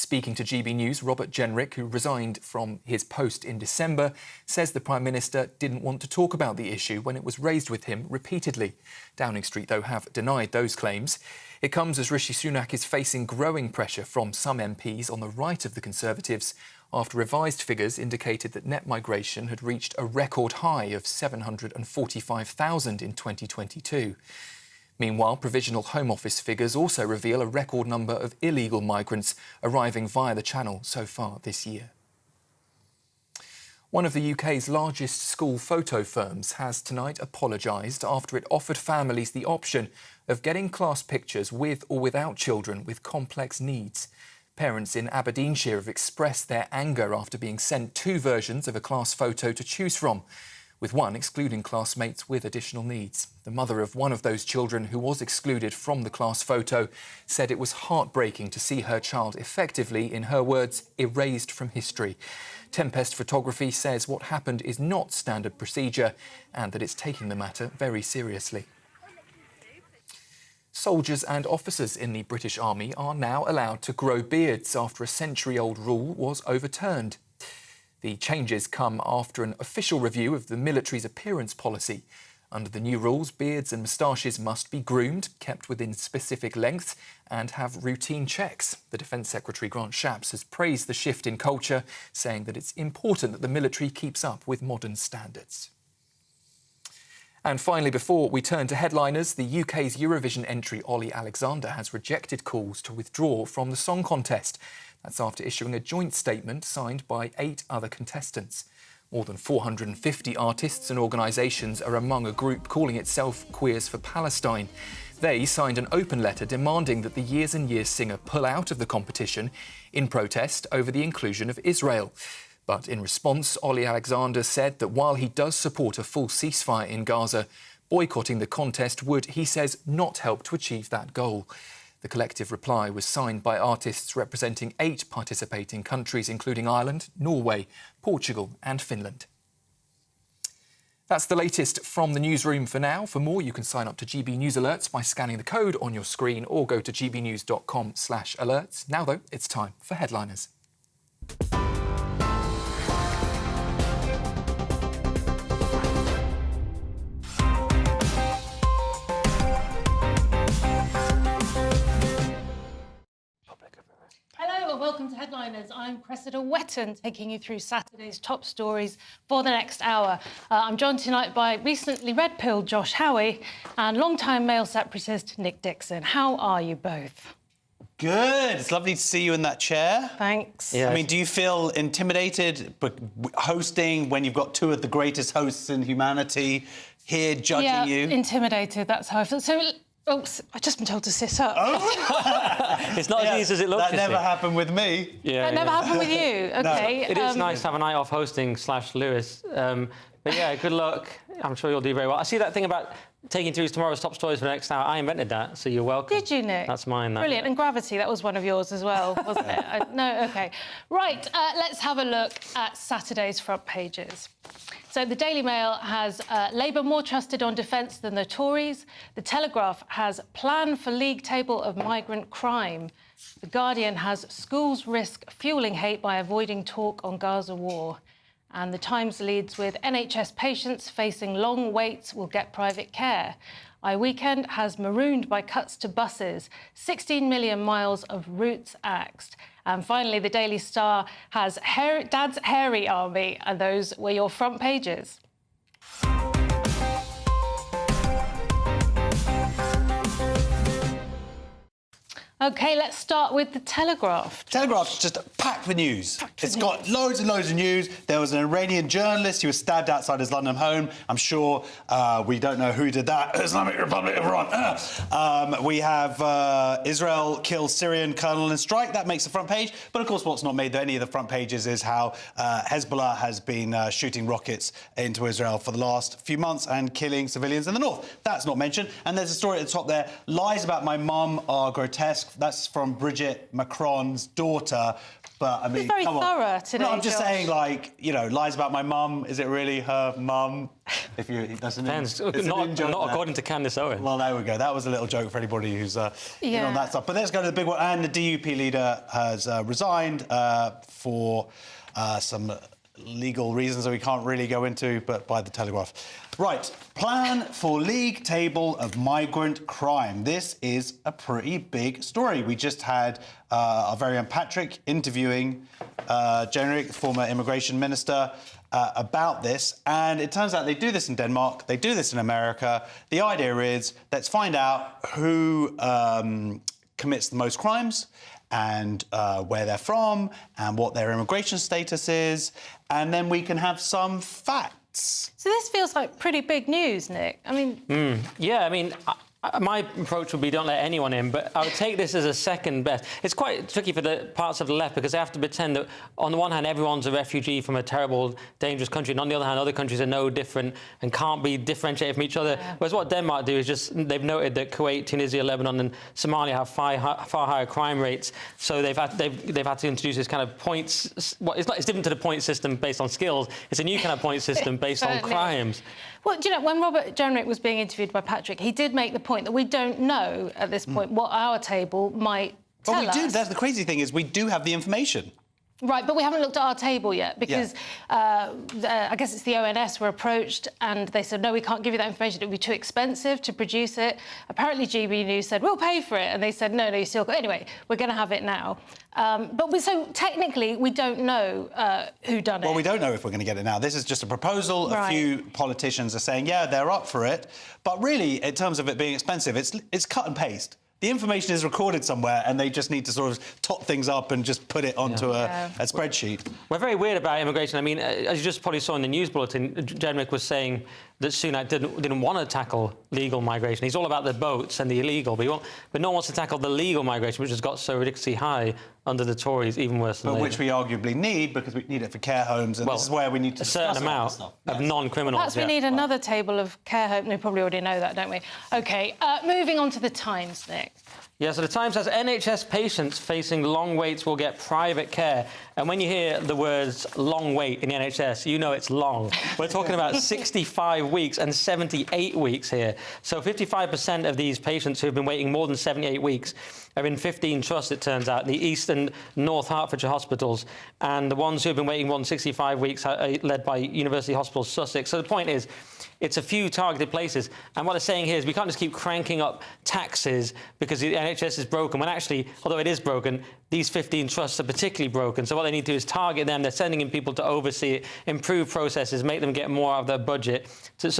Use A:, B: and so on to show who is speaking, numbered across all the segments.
A: Speaking to GB News, Robert Jenrick, who resigned from his post in December, says the Prime Minister didn't want to talk about the issue when it was raised with him repeatedly. Downing Street, though, have denied those claims. It comes as Rishi Sunak is facing growing pressure from some MPs on the right of the Conservatives after revised figures indicated that net migration had reached a record high of 745,000 in 2022. Meanwhile, Provisional Home Office figures also reveal a record number of illegal migrants arriving via the Channel so far this year. One of the UK's largest school photo firms has tonight apologised after it offered families the option of getting class pictures with or without children with complex needs. Parents in Aberdeenshire have expressed their anger after being sent two versions of a class photo to choose from, with one excluding classmates with additional needs. The mother of one of those children who was excluded from the class photo said it was heartbreaking to see her child effectively, in her words, erased from history. Tempest Photography says what happened is not standard procedure and that it's taking the matter very seriously. Soldiers and officers in the British Army are now allowed to grow beards after a century-old rule was overturned. The changes come after an official review of the military's appearance policy. Under the new rules, beards and moustaches must be groomed, kept within specific lengths and have routine checks. The Defence Secretary Grant Shapps has praised the shift in culture, saying that it's important that the military keeps up with modern standards. And finally, before we turn to headliners, the UK's Eurovision entry Ollie Alexander has rejected calls to withdraw from the song contest. That's after issuing a joint statement signed by 8 other contestants. More than 450 artists and organisations are among a group calling itself Queers for Palestine. They signed an open letter demanding that the Years and Years singer pull out of the competition in protest over the inclusion of Israel. But in response, Ollie Alexander said that while he does support a full ceasefire in Gaza, boycotting the contest would, he says, not help to achieve that goal. The collective reply was signed by artists representing 8 participating countries, including Ireland, Norway, Portugal and Finland. That's the latest from the newsroom for now. For more, you can sign up to GB News Alerts by scanning the code on your screen or go to gbnews.com/alerts. Now, though, it's time for headliners.
B: Welcome to Headliners. I'm Cressida Wetton, taking you through Saturday's top stories for the next hour. I'm joined tonight by recently red-pilled Josh Howie and long-time Mail separatist Nick Dixon. How are you both?
C: Good. It's lovely to see you in that chair.
B: Thanks.
C: Yeah. I mean, do you feel intimidated hosting when you've got 2 of the greatest hosts in humanity here judging you?
B: Yeah, intimidated. That's how I feel. So, oops, I've just been told to sit up.
D: Oh. It's not as easy as it looks.
C: That never happened with me.
B: That never happened with you. OK.
D: No. It is nice to have a night off hosting /Lewis. But yeah, good luck. I'm sure you'll do very well. I see that thing about taking through tomorrow's top stories for the next hour. I invented that, so you're welcome.
B: Did you, Nick?
D: That's mine. That.
B: Brilliant. And Gravity, that was one of yours as well, wasn't it? No, OK. Right, let's have a look at Saturday's front pages. So the Daily Mail has Labour more trusted on defence than the Tories. The Telegraph has plan for league table of migrant crime. The Guardian has schools risk fuelling hate by avoiding talk on Gaza war. And the Times leads with NHS patients facing long waits will get private care. iWeekend has marooned by cuts to buses, 16 million miles of routes axed. And finally, the Daily Star has Dad's Hairy Army, and those were your front pages. OK, let's start with the Telegraph.
C: Telegraph's just packed with news. It's got loads and loads of news. There was an Iranian journalist who was stabbed outside his London home. I'm sure we don't know who did that. Islamic Republic of Iran. We have Israel kills Syrian colonel in strike. That makes the front page. But, of course, what's not made any of the front pages is how Hezbollah has been shooting rockets into Israel for the last few months and killing civilians in the north. That's not mentioned. And there's a story at the top there. Lies about my mum are grotesque. That's from Brigitte Macron's daughter. But I mean,
B: very
C: come on.
B: thorough today,
C: No, I'm just
B: Josh.
C: saying, like, you know, lies about my mum. Is it really her mum? If you, that's an
D: Depends.
C: it's an in-joke
D: Not
C: there.
D: according to Candace Owen.
C: Well, there we go. That was a little joke for anybody who's in
B: Yeah.
C: on that stuff. But let's go to the big one. And the DUP leader has resigned for some legal reasons that we can't really go into, but by the Telegraph. Right, plan for league table of migrant crime. This is a pretty big story. We just had our very own Patrick interviewing Generic, former immigration minister, about this. And it turns out they do this in Denmark, they do this in America. The idea is, let's find out who commits the most crimes and where they're from and what their immigration status is, and then we can have some facts.
B: So this feels like pretty big news, Nick. I mean...
D: Yeah, I mean, my approach would be don't let anyone in, but I would take this as a second best. It's quite tricky for the parts of the left because they have to pretend that, on the one hand, everyone's a refugee from a terrible, dangerous country, and on the other hand, other countries are no different and can't be differentiated from each other. Yeah. Whereas what Denmark do is just, they've noted that Kuwait, Tunisia, Lebanon and Somalia have far higher crime rates, so they've had to introduce this kind of points. Well, it's different to the point system based on skills. It's a new kind of point system based on crimes.
B: Well, do you know, when Robert Jenrick was being interviewed by Patrick, he did make the point that we don't know at this point what our table might tell us.
C: But we do. That's the crazy thing is we do have the information.
B: Right, but we haven't looked at our table yet because I guess it's the ONS were approached and they said, no, we can't give you that information. It would be too expensive to produce it. Apparently GBNews said, we'll pay for it. And they said, no, you still got... Anyway, we're going to have it now. So technically, we don't know who done it.
C: Well, we don't know if we're going to get it now. This is just a proposal.
B: Right.
C: A few politicians are saying, yeah, they're up for it. But really, in terms of it being expensive, it's cut and paste. The information is recorded somewhere and they just need to sort of top things up and just put it onto a spreadsheet.
D: We're very weird about immigration. I mean, as you just probably saw in the news bulletin, Jenrick was saying that Sunak didn't want to tackle legal migration. He's all about the boats and the illegal, but no one wants to tackle the legal migration, which has got so ridiculously high under the Tories, even worse than
C: But
D: Labour.
C: which we arguably need because we need it for care homes, and this is where we need to
D: a certain amount of non-criminals.
B: Perhaps we need another table of care homes. We probably already know that, don't we? OK, moving on to the Times, Nick.
D: Yeah, so the Times says NHS patients facing long waits will get private care. And when you hear the words long wait in the NHS, you know it's long. We're talking about 65 weeks and 78 weeks here. So 55% of these patients who have been waiting more than 78 weeks are in 15 trusts, it turns out, the East and North Hertfordshire hospitals. And the ones who have been waiting more than 65 weeks are led by University Hospital Sussex. So the point is, it's a few targeted places. And what they're saying here is we can't just keep cranking up taxes because the NHS is broken, when actually, although it is broken, these 15 trusts are particularly broken. So what they need to do is target them. They're sending in people to oversee it, improve processes, make them get more out of their budget,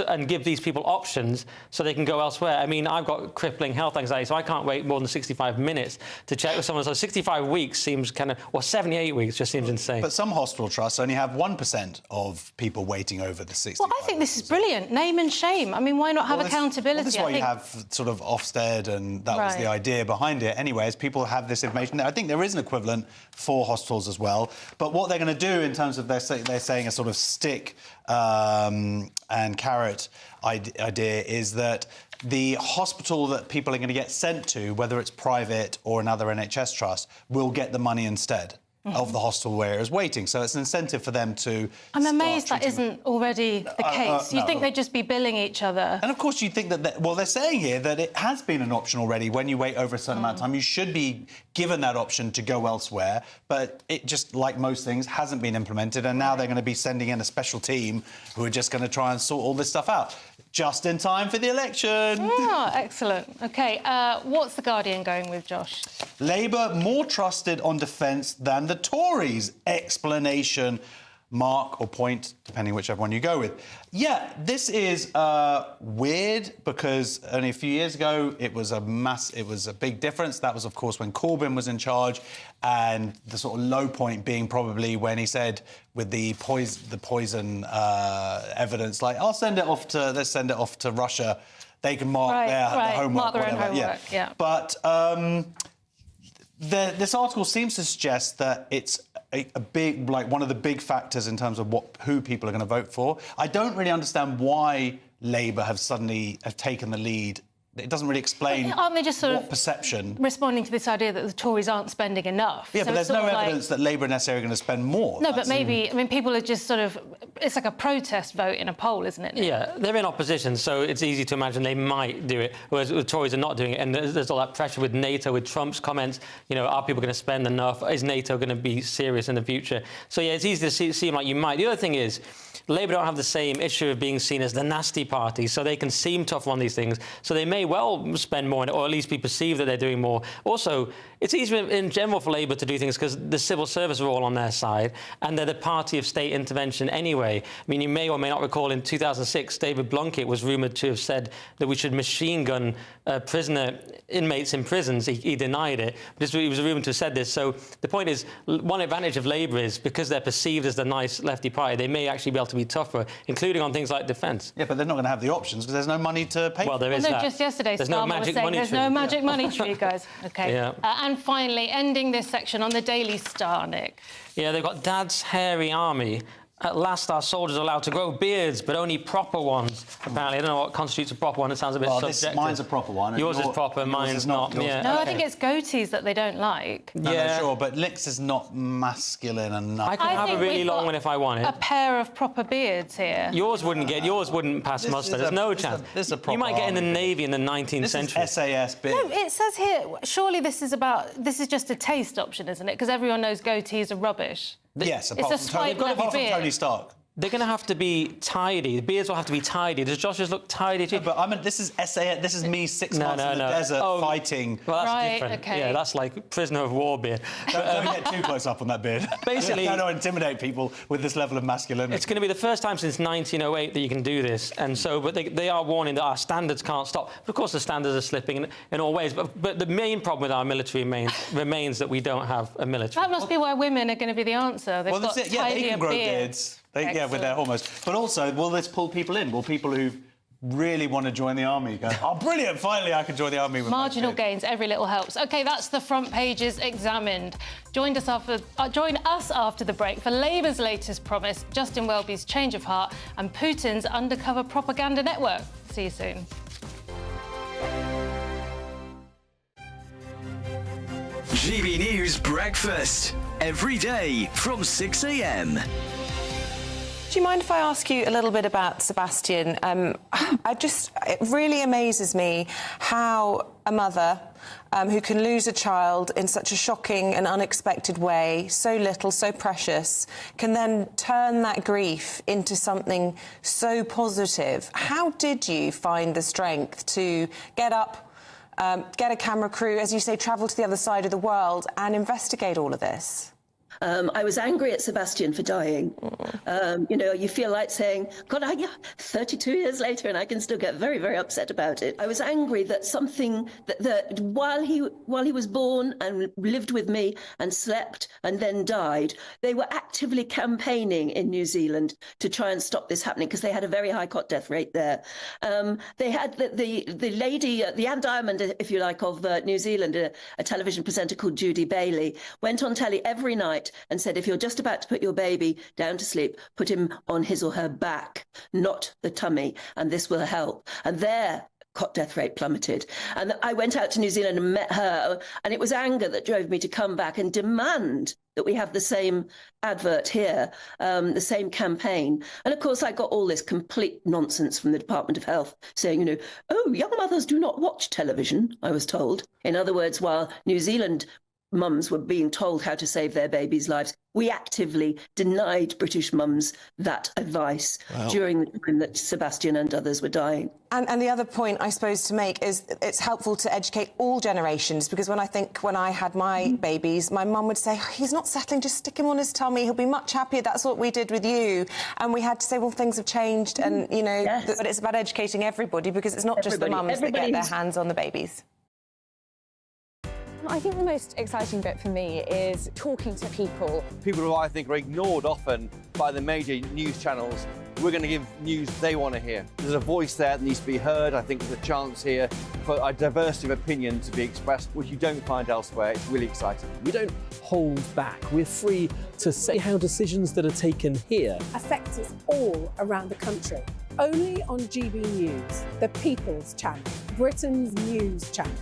D: and give these people options so they can go elsewhere. I mean, I've got crippling health anxiety, so I can't wait more than 65 minutes to check with someone. So 65 weeks seems kind of... Or 78 weeks just seems insane.
C: But some hospital trusts only have 1% of people waiting over the 65.
B: Well, I think this is brilliant. Name and shame. I mean, why not have accountability?
C: Well, this is why you have sort of Ofsted, and that was the idea behind it. Anyways, people have this information. I think there is an equivalent for hospitals as well. But what they're going to do in terms of they're saying a sort of stick and carrot idea is that the hospital that people are going to get sent to, whether it's private or another NHS trust, will get the money instead of the hospital where it is waiting. So it's an incentive for them to...
B: I'm amazed that isn't already the case. You'd think they'd just be billing each other.
C: And of course you'd think that... Well, they're saying here that it has been an option already. When you wait over a certain amount of time, you should be given that option to go elsewhere. But it just, like most things, hasn't been implemented. And now they're going to be sending in a special team who are just going to try and sort all this stuff out. Just in time for the election.
B: Oh, excellent. OK, what's The Guardian going with, Josh?
C: Labour more trusted on defence than the Tories. Explanation, mark or point, depending whichever one you go with. Yeah, this is weird because only a few years ago it was a big difference. That was, of course, when Corbyn was in charge, and the sort of low point being probably when he said with the poison evidence, like, let's send it off to Russia. They can mark their homework.
B: Mark their own homework, yeah.
C: But this article seems to suggest that it's a big, like, one of the big factors in terms of who people are going to vote for. I don't really understand why Labour have taken the lead It doesn't really explain
B: Aren't they just sort
C: what
B: of
C: perception.
B: responding to this idea that the Tories aren't spending enough?
C: Yeah,
B: So
C: but there's
B: it's sort
C: no
B: of like-
C: evidence that Labour are necessarily going to spend more.
B: No, but maybe, I mean, people are just sort of, it's like a protest vote in a poll, isn't it, Nick?
D: Yeah, they're in opposition, so it's easy to imagine they might do it, whereas the Tories are not doing it. And there's all that pressure with NATO, with Trump's comments, you know, are people going to spend enough? Is NATO going to be serious in the future? So, yeah, it's easy to seem like you might. The other thing is, Labour don't have the same issue of being seen as the nasty party, so they can seem tough on these things. So they may well spend more, or at least be perceived that they're doing more. Also, it's easier in general for Labour to do things because the civil service are all on their side, and they're the party of state intervention anyway. I mean, you may or may not recall in 2006, David Blunkett was rumoured to have said that we should machine gun inmates in prisons. He denied it, but he was rumoured to have said this. So the point is, one advantage of Labour is because they're perceived as the nice lefty party, they may actually be able to be tougher, including on things like defence.
C: Yeah, but they're not going to have the options because there's no money to pay.
D: Well, there is
B: No,
D: that.
B: just yesterday,
D: There's no
B: Starmer was
D: magic
B: saying
D: money
B: there's
D: tree.
B: no magic money tree, guys. OK.
D: Yeah.
B: And finally, ending this section on the Daily Star, Nick.
D: Yeah, they've got Dad's hairy army. At last, our soldiers are allowed to grow beards, but only proper ones. Apparently, I don't know what constitutes a proper one. It sounds a bit subjective.
C: Mine's a proper one. and
D: Yours is proper,
C: yours
D: mine's
C: is
D: not.
C: Yours-
D: Yeah.
B: No, I
D: Okay.
B: think it's goatees that they don't like.
C: No,
D: Yeah.
C: sure, but Nick's is not masculine enough.
D: I can
B: I
D: have a
B: think
D: really
B: we've
D: long
B: got
D: one if I want
B: a
D: it.
B: pair of proper beards here.
D: Yours wouldn't pass
C: This
D: muster.
C: is
D: There's
C: a-
D: no
C: this is a-
D: chance.
C: this is a
D: You
C: proper
D: might get in the
C: army.
D: Navy in the 19th
C: This
D: century.
C: is SAS big.
B: No, it says here, surely this is just a taste option, isn't it? Because everyone knows goatees are rubbish.
C: Yes,
B: It's
C: apart
B: a
C: from
B: swipe
C: Tony,
B: level
C: apart from
B: beard.
C: Tony Stark.
D: They're going to have to be tidy. The beards will have to be tidy. Does Josh's look tidy to you?
C: But this is SAS. This is me 6 months in the desert fighting.
D: Well, that's
B: Right,
D: different.
B: okay.
D: Yeah, that's like prisoner of war beard.
C: Don't get too close up on that beard.
D: Basically-
C: don't intimidate people with this level of masculinity.
D: It's going to be the first time since 1908 that you can do this, and so, but they are warning that our standards can't stop. But of course, the standards are slipping in all ways. But the main problem with our military remains that we don't have a military.
B: That must be why women are going to be the answer. They've
C: Well,
B: got
C: that's it. Yeah, they
B: tidier
C: can grow
B: beards.
C: beards. Yeah, with their hormones. But also, will this pull people in? Will people who really want to join the army go, oh, brilliant, finally I can join the army with
B: Marginal
C: my beard.
B: gains, every little helps. OK, that's the front pages examined. Join us after the break for Labour's latest promise, Justin Welby's change of heart, and Putin's undercover propaganda network. See you soon.
E: GBNews Breakfast. Every day from 6 a.m.
F: Do you mind if I ask you a little bit about Sebastian? It really amazes me how a mother who can lose a child in such a shocking and unexpected way, so little, so precious, can then turn that grief into something so positive. How did you find the strength to get up, get a camera crew, as you say, travel to the other side of the world and investigate all of this?
G: I was angry at Sebastian for dying. You know, you feel like saying, God, 32 years later, and I can still get very, very upset about it. I was angry that something that while he was born and lived with me and slept and then died, they were actively campaigning in New Zealand to try and stop this happening because they had a very high cot death rate there. They had the lady, the Anne Diamond, if you like, of New Zealand, a television presenter called Judy Bailey, went on telly every night and said, if you're just about to put your baby down to sleep, put him on his or her back, not the tummy, and this will help. And their cot death rate plummeted. And I went out to New Zealand and met her, and it was anger that drove me to come back and demand that we have the same advert here, the same campaign. And of course, I got all this complete nonsense from the Department of Health saying, you know, oh, young mothers do not watch television, I was told. In other words, while New Zealand mums were being told how to save their babies' lives, we actively denied British mums that advice during the time that Sebastian and others were dying.
F: And the other point, I suppose, to make is it's helpful to educate all generations, because when I had my babies, my mum would say, he's not settling, just stick him on his tummy, he'll be much happier. That's what we did with you. And we had to say, well, things have changed, and, you know,
G: Yes.
F: but it's about educating everybody, because it's not just the mums that get their hands on the babies.
H: I think the most exciting bit for me is talking to people.
I: People who I think are ignored often by the major news channels. We're going to give news they want to hear. There's a voice there that needs to be heard. I think there's a chance here for a diversity of opinion to be expressed, which you don't find elsewhere. It's really exciting.
J: We don't hold back. We're free to say how decisions that are taken here
K: affect us all around the country. Only on GB News, the People's Channel.
H: Britain's news channel.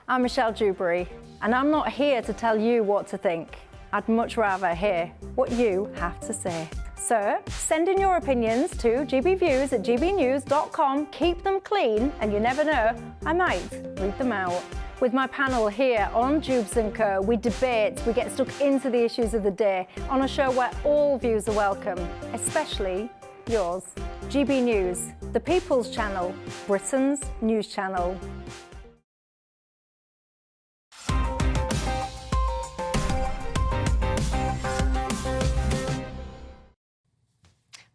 K: I'm Michelle Dewberry, and I'm not here to tell you what to think. I'd much rather hear what you have to say. So, send in your opinions to gbviews@gbnews.com. Keep them clean, and you never know, I might read them out. With my panel here on Jubes & Co, we debate, we get stuck into the issues of the day on a show where all views are welcome, especially yours. GB News, the People's Channel, Britain's news channel.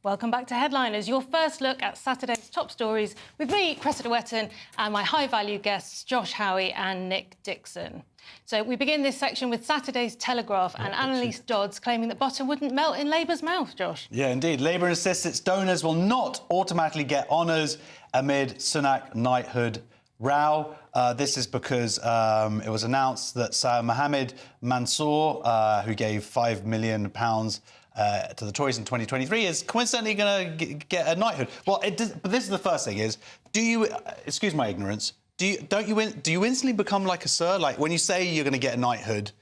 B: Welcome back to Headliners, your first look at Saturday's top stories with me, Cressida Wetton, and my high-value guests, Josh Howie and Nick Dixon. So we begin this section with Saturday's Telegraph and Annalise Dodds claiming that butter wouldn't melt in Labour's mouth, Josh.
C: Yeah, indeed. Labour insists its donors will not automatically get honours amid Sunak knighthood row. This is because it was announced that Sir Mohammed Mansour, who gave £5 million to the Tories in 2023, is coincidentally going to get a knighthood. Well, but this is the first thing: is do you? Excuse my ignorance. Do you instantly become like a sir? Like when you say you're going to get a knighthood,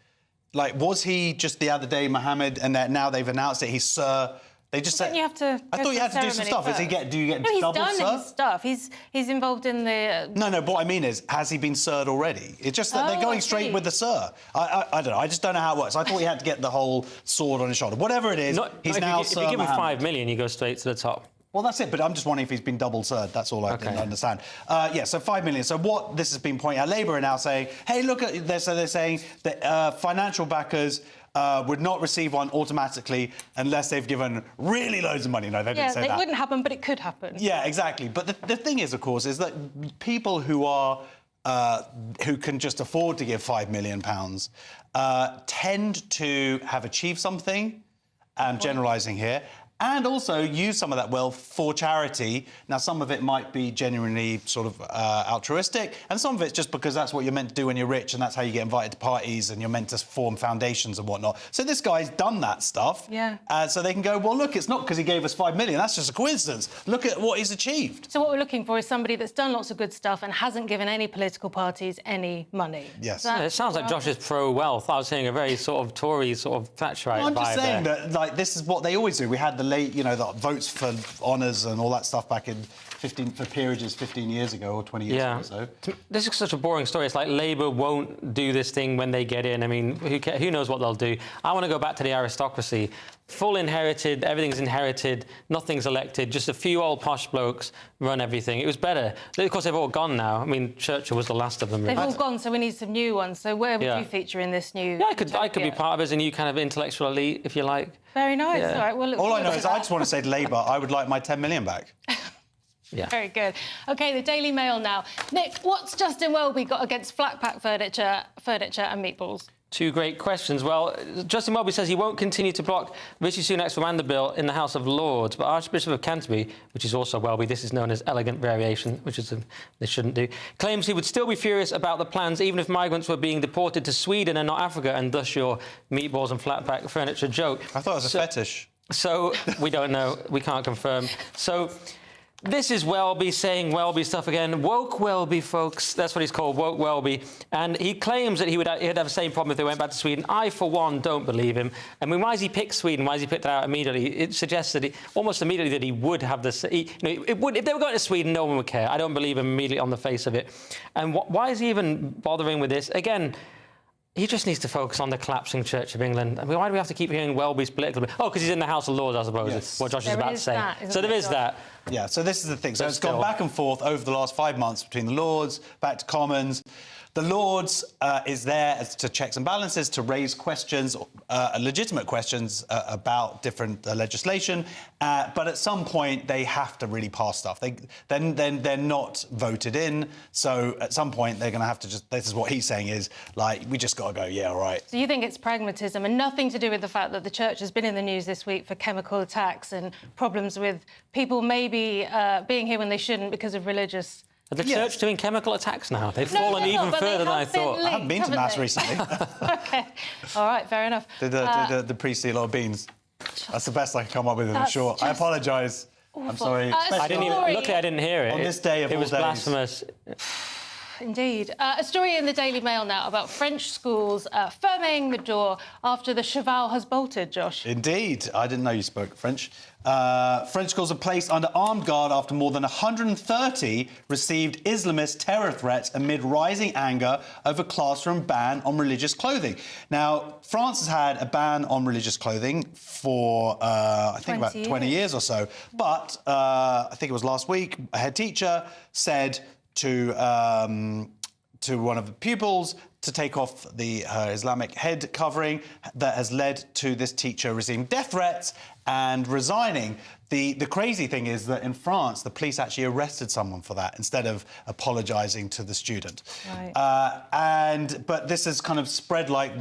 C: like was he just the other day Mohammed, and that now they've announced it he's sir? They just said.
B: You have to.
C: I thought you had to do some stuff. Do you get double sir?
B: He's done his stuff. He's involved in the.
C: No. But what I mean is, has he been sirred already? It's just that they're going straight with the sir. I don't know. I just don't know how it works. I thought he had to get the whole sword on his shoulder. Whatever it is, he's now sir.
D: If you give him
C: Mohammed.
D: $5 million, you go straight to the top.
C: Well, that's it, but I'm just wondering if he's been double sirred. That's all I can understand. Yeah, so $5 million. So what this has been pointing out, Labour are now saying, hey, look at this. So they're saying that financial backers would not receive one automatically unless they've given really loads of money. No, they didn't say that.
B: Yeah, it wouldn't happen, but it could happen.
C: Yeah, exactly. But the thing is, of course, is that people who are who can just afford to give £5 million tend to have achieved something. I'm generalising here. And also use some of that wealth for charity. Now, some of it might be genuinely sort of altruistic, and some of it's just because that's what you're meant to do when you're rich, and that's how you get invited to parties, and you're meant to form foundations and whatnot. So this guy's done that stuff.
B: Yeah.
C: So they can go, well, look, it's not because he gave us $5 million. That's just a coincidence. Look at what he's achieved.
B: So what we're looking for is somebody that's done lots of good stuff and hasn't given any political parties any money.
C: Yes.
D: It sounds like Josh is pro-wealth. I was hearing a very sort of Tory sort of Thatcherite vibe.
C: I'm just saying
D: there.
C: that, like, this is what they always do. We had the the votes for honours and all that stuff back in for peerages 15 years ago or 20 years ago or so.
D: This is such a boring story. It's like Labour won't do this thing when they get in. I mean, who knows what they'll do? I want to go back to the aristocracy. Full inherited, everything's inherited, nothing's elected, just a few old posh blokes run everything. It was better. Of course, they've all gone now. I mean, Churchill was the last of them. Really.
B: They've all gone, so we need some new ones. So where would you feature in this new...
D: Yeah, I could be part of it as a new kind of intellectual elite, if you like.
B: Very nice.
D: Yeah.
B: All right, well,
C: all I know is I just want to say to Labour, I would like my 10 million back.
D: Yeah.
B: Very good. OK, the Daily Mail now. Nick, what's Justin Welby got against flat pack furniture and meatballs?
D: Two great questions. Well, Justin Welby says he won't continue to block Rishi Sunak's Rwanda bill in the House of Lords, but Archbishop of Canterbury, which is also Welby, this is known as elegant variation, which is they shouldn't do, claims he would still be furious about the plans even if migrants were being deported to Sweden and not Africa, and thus your meatballs and flat pack furniture joke.
C: I thought it was a fetish.
D: So, we don't know. We can't confirm. So... This is Welby saying Welby stuff again. Woke Welby, folks. That's what he's called, woke Welby. And he claims that he'd have the same problem if they went back to Sweden. I, for one, don't believe him. I mean, why has he picked Sweden? Why has he picked it out immediately? It suggests that almost immediately that he would have this... if they were going to Sweden, no one would care. I don't believe him immediately on the face of it. And why is he even bothering with this? Again... He just needs to focus on the collapsing Church of England. I mean, why do we have to keep hearing Welby's political... Oh, because he's in the House of Lords, I suppose, is what Josh is about to say. So there is that.
C: Yeah, so this is the thing. So it's gone back and forth over the last 5 months between the Lords, back to Commons. The Lords is there to checks and balances, to raise questions, legitimate questions about different legislation. But at some point, they have to really pass stuff. Then they're not voted in. So at some point, they're going to have to just... This is what he's saying is, like, we just got to go, yeah, all right.
B: So you think it's pragmatism and nothing to do with the fact that the Church has been in the news this week for chemical attacks and problems with people maybe being here when they shouldn't because of religious...
D: Are the Church doing chemical attacks now? They've fallen even further than I thought.
C: I haven't been to Mass recently.
B: OK. All right, fair enough.
C: Did the priest eat a lot of beans? That's the best I can come up with in short. I apologise. I'm sorry.
D: I didn't even. Luckily, I didn't hear it.
C: On this day of all
D: it was
C: days.
D: blasphemous.
B: Indeed. A story in the Daily Mail now about French schools firming the door after the cheval has bolted, Josh.
C: Indeed. I didn't know you spoke French. French schools are placed under armed guard after more than 130 received Islamist terror threats amid rising anger over classroom ban on religious clothing. Now, France has had a ban on religious clothing for, I think, about 20 years or so. But I think it was last week, a head teacher said to one of the pupils to take off her Islamic head covering. That has led to this teacher receiving death threats and resigning. The crazy thing is that in France, the police actually arrested someone for that instead of apologising to the student. Right. But this has kind of spread like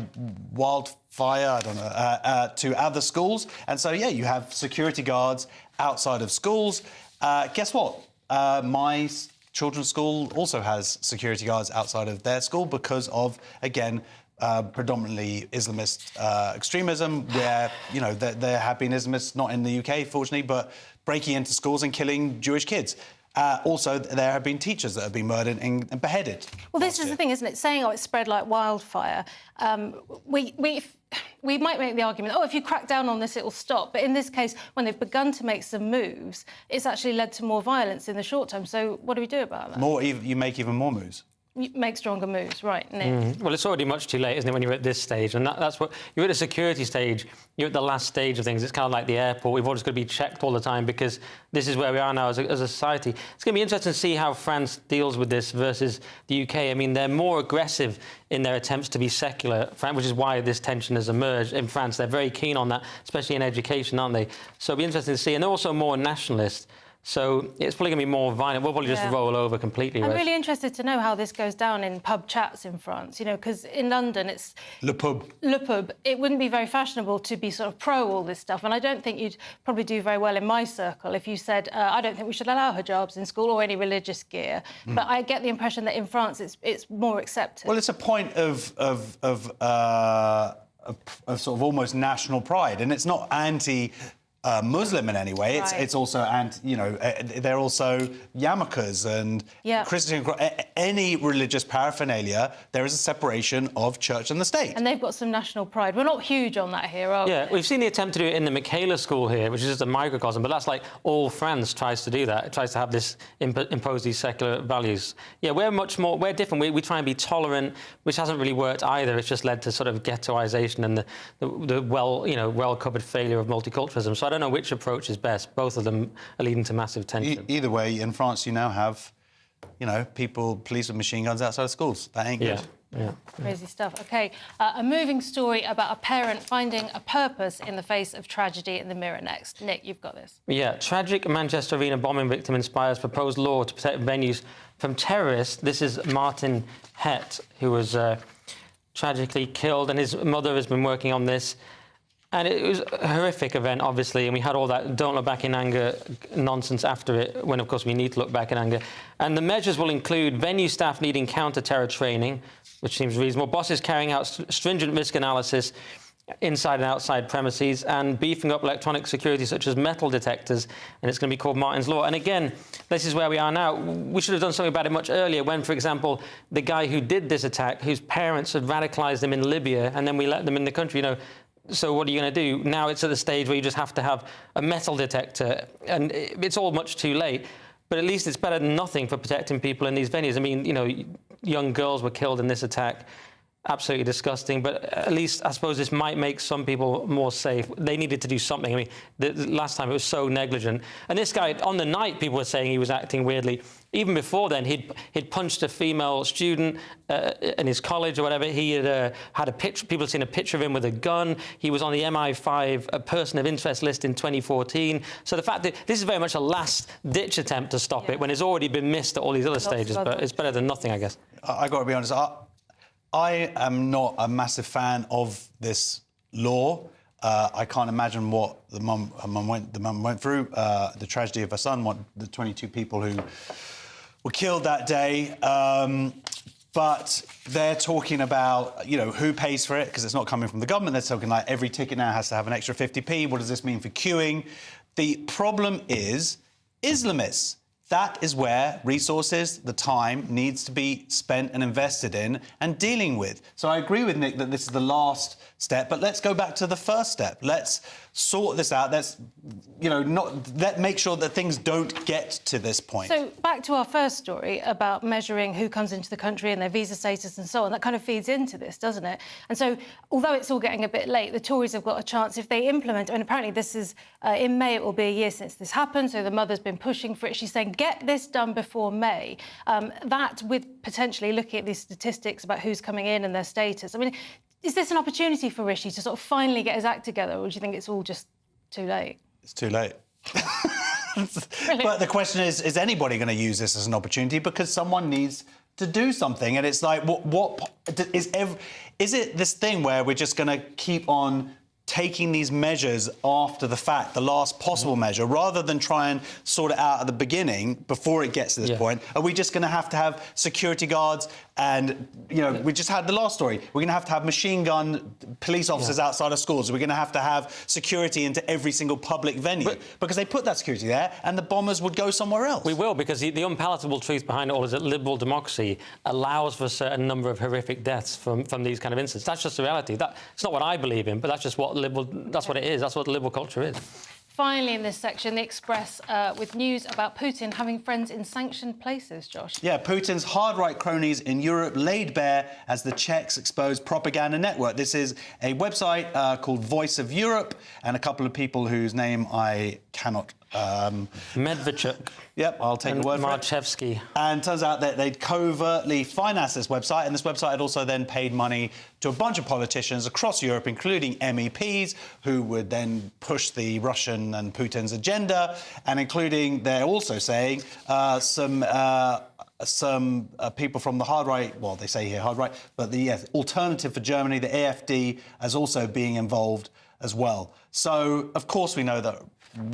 C: wildfire, I don't know, to other schools. And so, yeah, you have security guards outside of schools. Guess what? My children's school also has security guards outside of their school because of, again, predominantly Islamist extremism, where, you know, there have been Islamists, not in the UK, fortunately, but breaking into schools and killing Jewish kids. Also, there have been teachers that have been murdered and beheaded.
B: Well, this is the thing, isn't it? Saying, oh, it spread like wildfire. We might make the argument, oh, if you crack down on this, it will stop. But in this case, when they've begun to make some moves, it's actually led to more violence in the short term. So what do we do about that?
C: You make even more moves.
B: You make stronger moves, right, Nick?
D: Well, it's already much too late, isn't it, when you're at this stage? And that's what... You're at a security stage. You're at the last stage of things. It's kind of like the airport. We've always got to be checked all the time because this is where we are now as a society. It's going to be interesting to see how France deals with this versus the UK. I mean, they're more aggressive in their attempts to be secular, which is why this tension has emerged in France. They're very keen on that, especially in education, aren't they? So it'll be interesting to see. And they're also more nationalist. So it's probably going to be more violent. We'll probably just roll over completely.
B: I'm really interested to know how this goes down in pub chats in France, you know, because in London it's...
C: Le pub.
B: Le pub. It wouldn't be very fashionable to be sort of pro all this stuff, and I don't think you'd probably do very well in my circle if you said, I don't think we should allow hijabs in school or any religious gear. But I get the impression that in France it's more accepted.
C: Well, it's a point of sort of almost national pride, and it's not Muslim in any way.
B: Right.
C: It's also, and you know, they're also yarmulkes and Christian. Any religious paraphernalia, there is a separation of church and the state.
B: And they've got some national pride. We're not huge on that here, are we?
D: Yeah, we've seen the attempt to do it in the Michaela school here, which is just a microcosm, but that's like all France tries to do that. It tries to have this impose these secular values. Yeah, we're different. We try and be tolerant, which hasn't really worked either. It's just led to sort of ghettoisation and the well-covered failure of multiculturalism. So I don't know which approach is best. Both of them are leading to massive tension.
C: Either way, in France, you now have, you know, police with machine guns outside of schools. That ain't good.
D: Yeah.
B: Crazy stuff. OK, a moving story about a parent finding a purpose in the face of tragedy in the Mirror next. Nick, you've got this.
D: Yeah, tragic Manchester Arena bombing victim inspires proposed law to protect venues from terrorists. This is Martin Hett, who was tragically killed, and his mother has been working on this. And it was a horrific event, obviously, and we had all that don't look back in anger nonsense after it, when, of course, we need to look back in anger. And the measures will include venue staff needing counter-terror training, which seems reasonable, bosses carrying out stringent risk analysis inside and outside premises, and beefing up electronic security, such as metal detectors, and it's going to be called Martin's Law. And again, this is where we are now. We should have done something about it much earlier when, for example, the guy who did this attack, whose parents had radicalised him in Libya, and then we let them in the country, you know. So what are you going to do? Now it's at the stage where you just have to have a metal detector, and it's all much too late. But at least it's better than nothing for protecting people in these venues. I mean, you know, young girls were killed in this attack. Absolutely disgusting, but at least I suppose this might make some people more safe. They needed to do something. I mean, the last time it was so negligent. And this guy, on the night, people were saying he was acting weirdly. Even before then, he'd punched a female student in his college or whatever. He had had a picture. People had seen a picture of him with a gun. He was on the MI5 a person of interest list in 2014. So the fact that this is very much a last-ditch attempt to stop it when it's already been missed at all these other stages. But it's better than nothing, I guess.
C: I got to be honest. I am not a massive fan of this law. I can't imagine what the mum went through, the tragedy of her son, the 22 people who were killed that day. But they're talking about, you know, who pays for it, because it's not coming from the government. They're talking like every ticket now has to have an extra 50p. What does this mean for queuing? The problem is Islamists. That is where resources, the time, needs to be spent and invested in and dealing with. So I agree with Nick that this is the last step, but let's go back to the first step. Let's sort this out. Let's, make sure that things don't get to this point.
B: So back to our first story about measuring who comes into the country and their visa status and so on. That kind of feeds into this, doesn't it? And so, although it's all getting a bit late, the Tories have got a chance if they implement it. And apparently this is, in May, it will be a year since this happened, so the mother's been pushing for it. She's saying, get this done before May. That, with potentially looking at these statistics about who's coming in and their status. I mean, is this an opportunity for Rishi to sort of finally get his act together, or do you think it's all just too late?
C: It's too late. But the question is anybody going to use this as an opportunity? Because someone needs to do something. And it's like, is it this thing where we're just going to keep on taking these measures after the fact, the last possible measure, rather than try and sort it out at the beginning before it gets to this point? Are we just going to have security guards and, we just had the last story. We're going to have machine gun police officers outside of schools. We're going to have security into every single public venue because they put that security there and the bombers would go somewhere else.
D: We will, because the unpalatable truth behind it all is that liberal democracy allows for a certain number of horrific deaths from these kind of incidents. That's just the reality. It's not what I believe in, but that's just what that's what it is. That's what liberal culture is.
B: Finally, in this section, The Express with news about Putin having friends in sanctioned places, Josh.
C: Yeah, Putin's hard-right cronies in Europe laid bare as the Czechs exposed propaganda network. This is a website called Voice of Europe, and a couple of people whose name I cannot...
D: Medvedchuk.
C: Yep, I'll take the word for it.
D: Marchevsky.
C: And turns out that they'd covertly financed this website, and this website had also then paid money to a bunch of politicians across Europe, including MEPs, who would then push the Russian and Putin's agenda, and including, they're also saying, some people from the hard right, well, they say here hard right, but the Alternative for Germany, the AfD, as also being involved as well. So, of course, we know that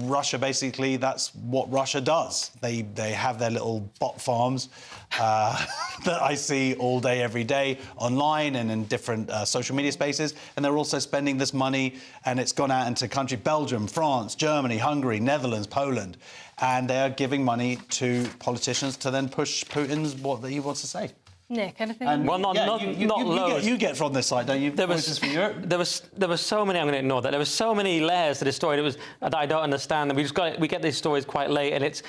C: Russia, basically, that's what Russia does. They have their little bot farms that I see all day, every day, online and in different social media spaces. And they're also spending this money, and it's gone out into countries, Belgium, France, Germany, Hungary, Netherlands, Poland. And they are giving money to politicians to then push Putin's what he wants to say.
B: Nick, anything?
D: Well, not loads.
C: You get from this side, don't you?
D: There were so many. I'm going to ignore that. There were so many layers to this story that I don't understand. That we get these stories quite late, and it's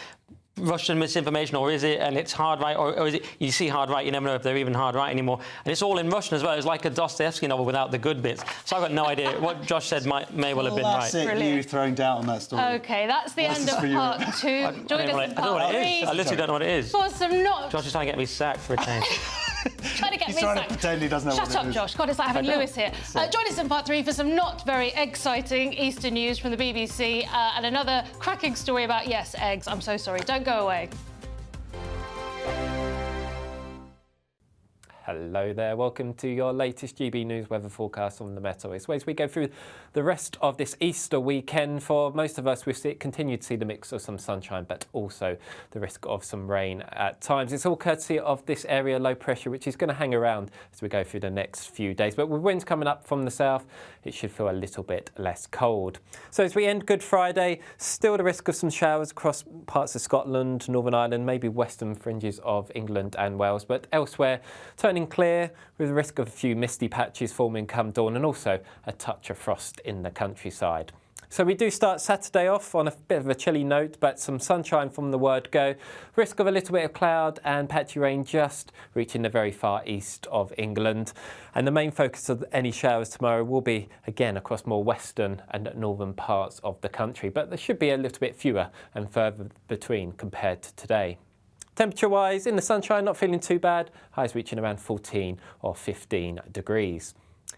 D: Russian misinformation, or is it? And it's hard right, or is it? You see hard right, you never know if they're even hard right anymore. And it's all in Russian as well. It's like a Dostoevsky novel without the good bits. So I've got no idea. What Josh said may well have been right.
C: That's it, you throwing doubt on that story.
B: OK, that's the end of part 2.
D: I don't know what it is. I literally don't know what it is.
B: For some not...
D: Josh is trying to get me sacked for a change.
C: He's trying to pretend he doesn't know what it is.
B: Shut up, Josh. God, it's like having Lewis here. Join us in part 3 for some not very exciting Easter news from the BBC and another cracking story about, yes, eggs. I'm so sorry. Don't go away.
J: Hello there, welcome to your latest GB News weather forecast on the Met as we go through the rest of this Easter weekend. For most of us, we've continued to see the mix of some sunshine, but also the risk of some rain at times. It's all courtesy of this area low pressure, which is going to hang around as we go through the next few days. But with winds coming up from the south, it should feel a little bit less cold. So as we end Good Friday, still the risk of some showers across parts of Scotland, Northern Ireland, maybe western fringes of England and Wales, but elsewhere turning clear with the risk of a few misty patches forming come dawn, and also a touch of frost in the countryside. So we do start Saturday off on a bit of a chilly note, but some sunshine from the word go. Risk of a little bit of cloud and patchy rain just reaching the very far east of England. And the main focus of any showers tomorrow will be, again, across more western and northern parts of the country. But there should be a little bit fewer and further between compared to today. Temperature-wise, in the sunshine, not feeling too bad. Highs reaching around 14 or 15 degrees.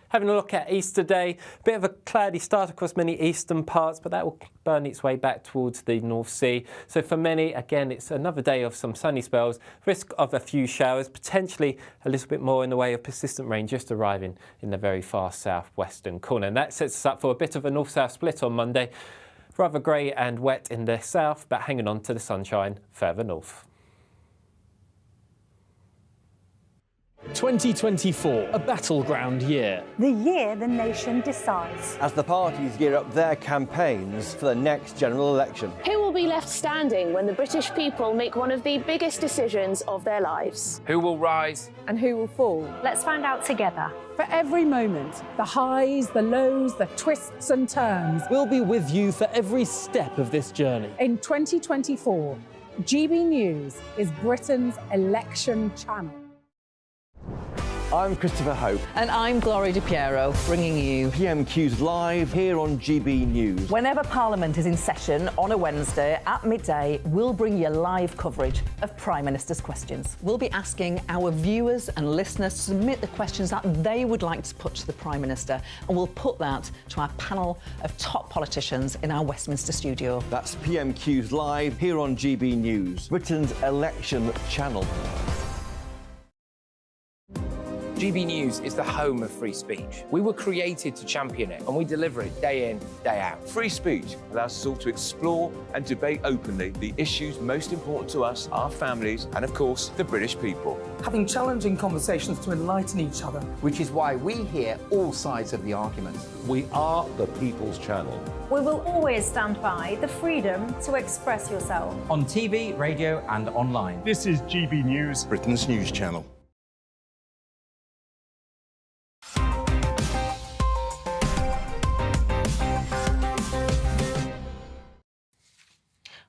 J: Having a look at Easter Day, a bit of a cloudy start across many eastern parts, but that will burn its way back towards the North Sea. So for many, again, it's another day of some sunny spells, risk of a few showers, potentially a little bit more in the way of persistent rain just arriving in the very far southwestern corner. And that sets us up for a bit of a north-south split on Monday. Rather grey and wet in the south, but hanging on to the sunshine further north.
L: 2024, a battleground year.
K: The year the nation decides.
I: As the parties gear up their campaigns for the next general election.
H: Who will be left standing when the British people make one of the biggest decisions of their lives?
L: Who will rise?
H: And who will fall?
K: Let's find out together.
M: For every moment, the highs, the lows, the twists and turns.
L: We'll be with you for every step of this journey.
M: In 2024, GB News is Britain's election channel.
I: I'm Christopher Hope.
N: And I'm Gloria Di Piero, bringing you
I: PMQ's live here on GB News.
N: Whenever Parliament is in session on a Wednesday at midday, we'll bring you live coverage of Prime Minister's questions. We'll be asking our viewers and listeners to submit the questions that they would like to put to the Prime Minister, and we'll put that to our panel of top politicians in our Westminster studio.
I: That's PMQ's live here on GB News, Britain's election channel.
O: GB News is the home of free speech. We were created to champion it, and we deliver it day in, day out.
P: Free speech allows us all to explore and debate openly the issues most important to us, our families, and of course, the British people.
Q: Having challenging conversations to enlighten each other.
R: Which is why we hear all sides of the argument.
S: We are the People's Channel.
K: We will always stand by the freedom to express yourself.
T: On TV, radio and online.
U: This is GB News,
S: Britain's news channel.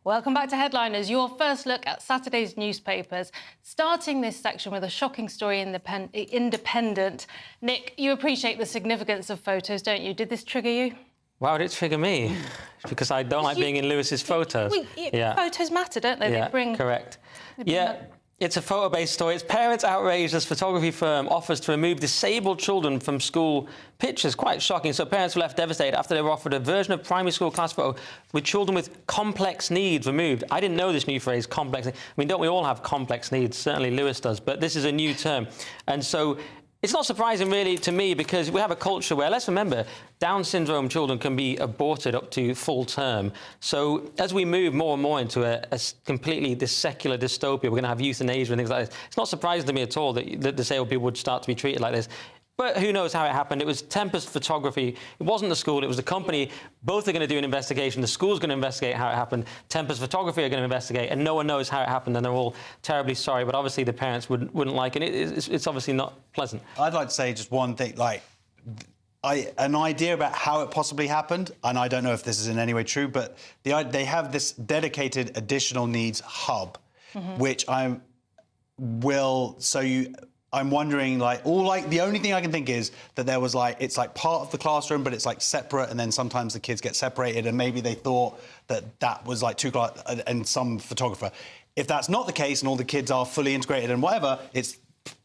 B: Welcome back to Headliners, your first look at Saturday's newspapers. Starting this section with a shocking story in the Independent. Nick, you appreciate the significance of photos, don't you? Did this trigger you?
D: Why would it trigger me? Because I don't like being in Lewis's photos.
B: Photos matter, don't they?
D: Yeah,
B: they bring,
D: correct.
B: They bring
D: It's a photo-based story. It's parents outraged as photography firm offers to remove disabled children from school pictures. Quite shocking. So parents were left devastated after they were offered a version of primary school class photo with children with complex needs removed. I didn't know this new phrase, complex. I mean, don't we all have complex needs? Certainly Lewis does. But this is a new term. And so it's not surprising, really, to me, because we have a culture where, let's remember, Down syndrome children can be aborted up to full term. So as we move more and more into a completely this secular dystopia, we're going to have euthanasia and things like this. It's not surprising to me at all that disabled people would start to be treated like this. But who knows how it happened. It was Tempest Photography. It wasn't the school. It was the company. Both are going to do an investigation. The school's going to investigate how it happened. Tempest Photography are going to investigate. And no one knows how it happened. And they're all terribly sorry. But obviously the parents wouldn't like it. It's obviously not pleasant.
C: I'd like to say just one thing. An idea about how it possibly happened, and I don't know if this is in any way true, but they have this dedicated additional needs hub, which I'm wondering, the only thing I can think is that there was it's part of the classroom, but it's separate, and then sometimes the kids get separated, and maybe they thought that was too close, and some photographer. If that's not the case, and all the kids are fully integrated and whatever, it's